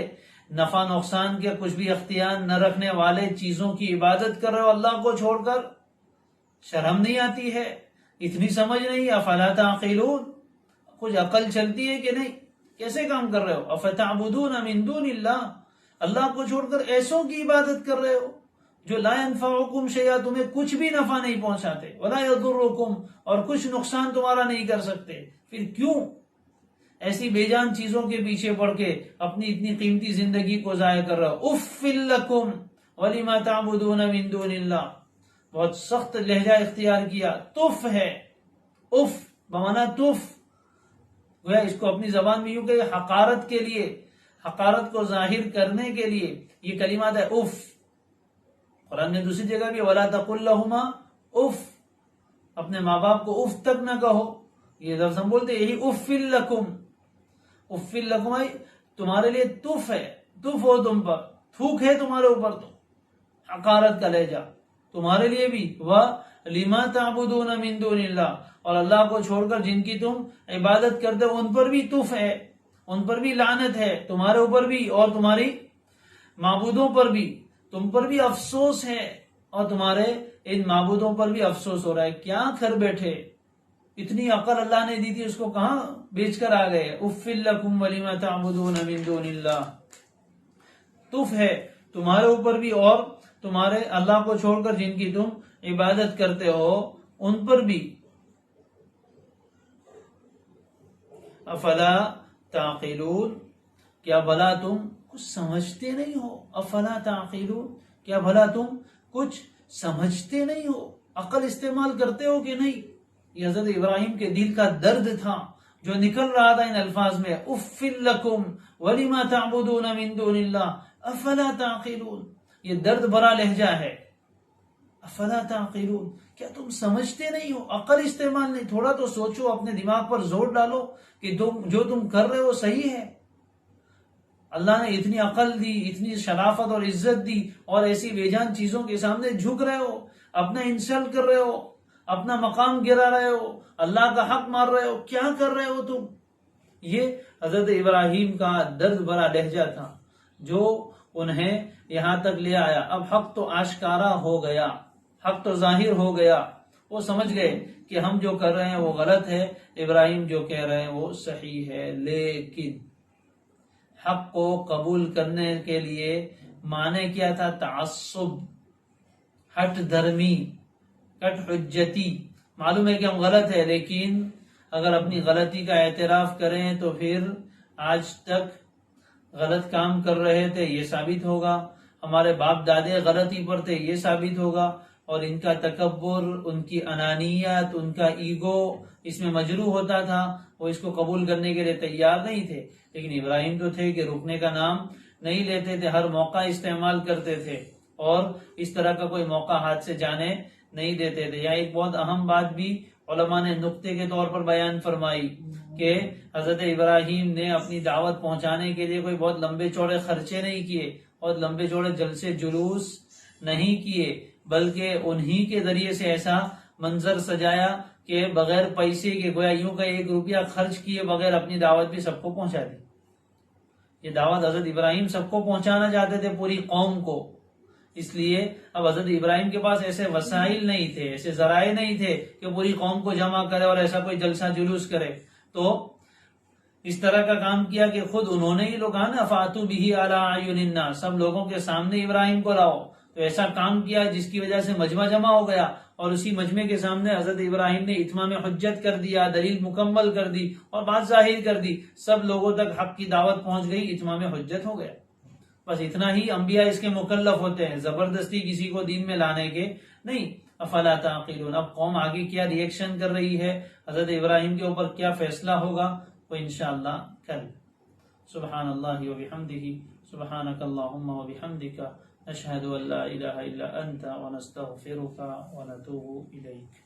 نفع نقصان کے کچھ بھی اختیار نہ رکھنے والے چیزوں کی عبادت کر رہے ہو اللہ کو چھوڑ کر، شرم نہیں آتی ہے، اتنی سمجھ نہیں، افلا تعقلون، کچھ عقل چلتی ہے کہ نہیں، کیسے کام کر رہے ہو، افتعبدون من دون اللہ، اللہ کو چھوڑ کر ایسوں کی عبادت کر رہے ہو جو لا ينفعکم شیئا، تمہیں کچھ بھی نفع نہیں پہنچاتے، ولا يضرکم، اور کچھ نقصان تمہارا نہیں کر سکتے، پھر کیوں ایسی بے جان چیزوں کے پیچھے پڑ کے اپنی اتنی قیمتی زندگی کو ضائع کر رہے ہو، اف لکم ولما تعبدون من دون اللہ، بہت سخت لہجہ اختیار کیا، تف ہے، اف بمانا تف، گویا اس کو اپنی زبان میں یوں کہ حقارت کے لیے، حقارت کو ظاہر کرنے کے لیے یہ کلمات ہے، اف۔ قرآن میں دوسری جگہ بھی ولا تقل لہما اف، اپنے ماں باپ کو اف تک نہ کہو، یہ لفظ ہم بولتے یہی اف لکم، اف لکم تمہارے لیے تف ہے، تف ہو تم پر، تھوک ہے تمہارے اوپر، تو حقارت کا لہجہ تمہارے لیے بھی، وَلِمَا تَعْبُدُونَ مِن دُونِ اللَّهِ، اور اللہ کو چھوڑ کر جن کی تم عبادت کرتے ہو ان پر بھی تف ہے، ان پر بھی لعنت ہے، تمہارے اوپر بھی اور تمہاری معبودوں پر بھی، تم پر بھی افسوس ہے اور تمہارے ان معبودوں پر بھی افسوس ہو رہا ہے، کیا کر بیٹھے، اتنی عقل اللہ نے دی تھی اس کو کہاں بیچ کر آ گئے، اف لکم ولما تعبدون من دون اللہ، تف ہے تمہارے اوپر بھی اور تمہارے اللہ کو چھوڑ کر جن کی تم عبادت کرتے ہو ان پر بھی، افلا تعقلون، کیا بھلا تم کچھ سمجھتے نہیں ہو، افلا تعقلون، کیا بھلا تم کچھ سمجھتے نہیں ہو، عقل استعمال کرتے ہو کہ نہیں۔ یہ حضرت ابراہیم کے دل کا درد تھا جو نکل رہا تھا ان الفاظ میں، اف لکم ولما تعبدون من دون اللہ افلا تعقلون، یہ درد بھرا لہجہ ہے، افلا تعقلون، کیا تم سمجھتے نہیں ہو، عقل استعمال نہیں، تھوڑا تو سوچو، اپنے دماغ پر زور ڈالو کہ جو تم کر رہے ہو صحیح ہے۔ اللہ نے اتنی عقل دی، اتنی شرافت اور عزت دی، اور ایسی بے جان چیزوں کے سامنے جھک رہے ہو، اپنا انسلٹ کر رہے ہو، اپنا مقام گرا رہے ہو، اللہ کا حق مار رہے ہو، کیا کر رہے ہو تم؟ یہ حضرت ابراہیم کا درد بھرا لہجہ تھا جو انہیں یہاں تک لے آیا۔ اب حق تو آشکارا ہو گیا، حق تو ظاہر ہو گیا، وہ سمجھ گئے کہ ہم جو کر رہے ہیں وہ غلط ہے، ابراہیم جو کہہ رہے ہیں وہ صحیح ہے۔ لیکن حق کو قبول کرنے کے لیے معنی کیا تھا؟ تعصب، ہٹ دھرمی، کٹ حجتی۔ معلوم ہے کہ ہم غلط ہے، لیکن اگر اپنی غلطی کا اعتراف کریں تو پھر آج تک غلط کام کر رہے تھے یہ ثابت ہوگا، ہمارے باپ دادے غلطی پر تھے یہ ثابت ہوگا، اور ان کا تکبر، ان کی انانیت، ان کا ایگو اس میں مجروح ہوتا تھا، وہ اس کو قبول کرنے کے لیے تیار نہیں تھے۔ لیکن ابراہیم تو تھے کہ رکنے کا نام نہیں لیتے تھے، ہر موقع استعمال کرتے تھے، اور اس طرح کا کوئی موقع ہاتھ سے جانے نہیں دیتے تھے۔ یہاں ایک بہت اہم بات بھی علماء نے نقطے کے طور پر بیان فرمائی کہ حضرت ابراہیم نے اپنی دعوت پہنچانے کے لیے کوئی بہت لمبے چوڑے خرچے نہیں کیے، اور لمبے چوڑے جلسے جلوس نہیں کیے، بلکہ انہی کے ذریعے سے ایسا منظر سجایا کہ بغیر پیسے کے، گویا یوں کہ 1 روپیہ خرچ کیے بغیر اپنی دعوت بھی سب کو پہنچا دی۔ یہ دعوت حضرت ابراہیم سب کو پہنچانا چاہتے تھے، پوری قوم کو۔ اس لیے اب حضرت ابراہیم کے پاس ایسے وسائل نہیں تھے، ایسے ذرائع نہیں تھے کہ پوری قوم کو جمع کرے اور ایسا کوئی جلسہ جلوس کرے، تو اس طرح کا کام کیا کہ خود انہوں نے ہی لوگ کہا نا فاتو بھی علی اعین الناس، سب لوگوں کے سامنے ابراہیم کو لاؤ، تو ایسا کام کیا جس کی وجہ سے مجمع جمع ہو گیا، اور اسی مجمع کے سامنے حضرت ابراہیم نے اتمام حجت کر دیا، دلیل مکمل کر دی اور بات ظاہر کر دی، سب لوگوں تک حق کی دعوت پہنچ گئی، اتمام حجت ہو گیا۔ بس اتنا ہی انبیاء اس کے مکلف ہوتے ہیں، زبردستی کسی کو دین میں لانے کے نہیں۔ افلا تعقلون، اب قوم آگے کیا ری ایکشن کر رہی ہے، حضرت ابراہیم کے اوپر کیا فیصلہ ہوگا، وہ انشاءاللہ کل۔ سبحان اللہ وبحمدہ، سبحانک اللہم وبحمدک، نشہد ان لا الہ الا انت ونستغفرک ونتوب الیک۔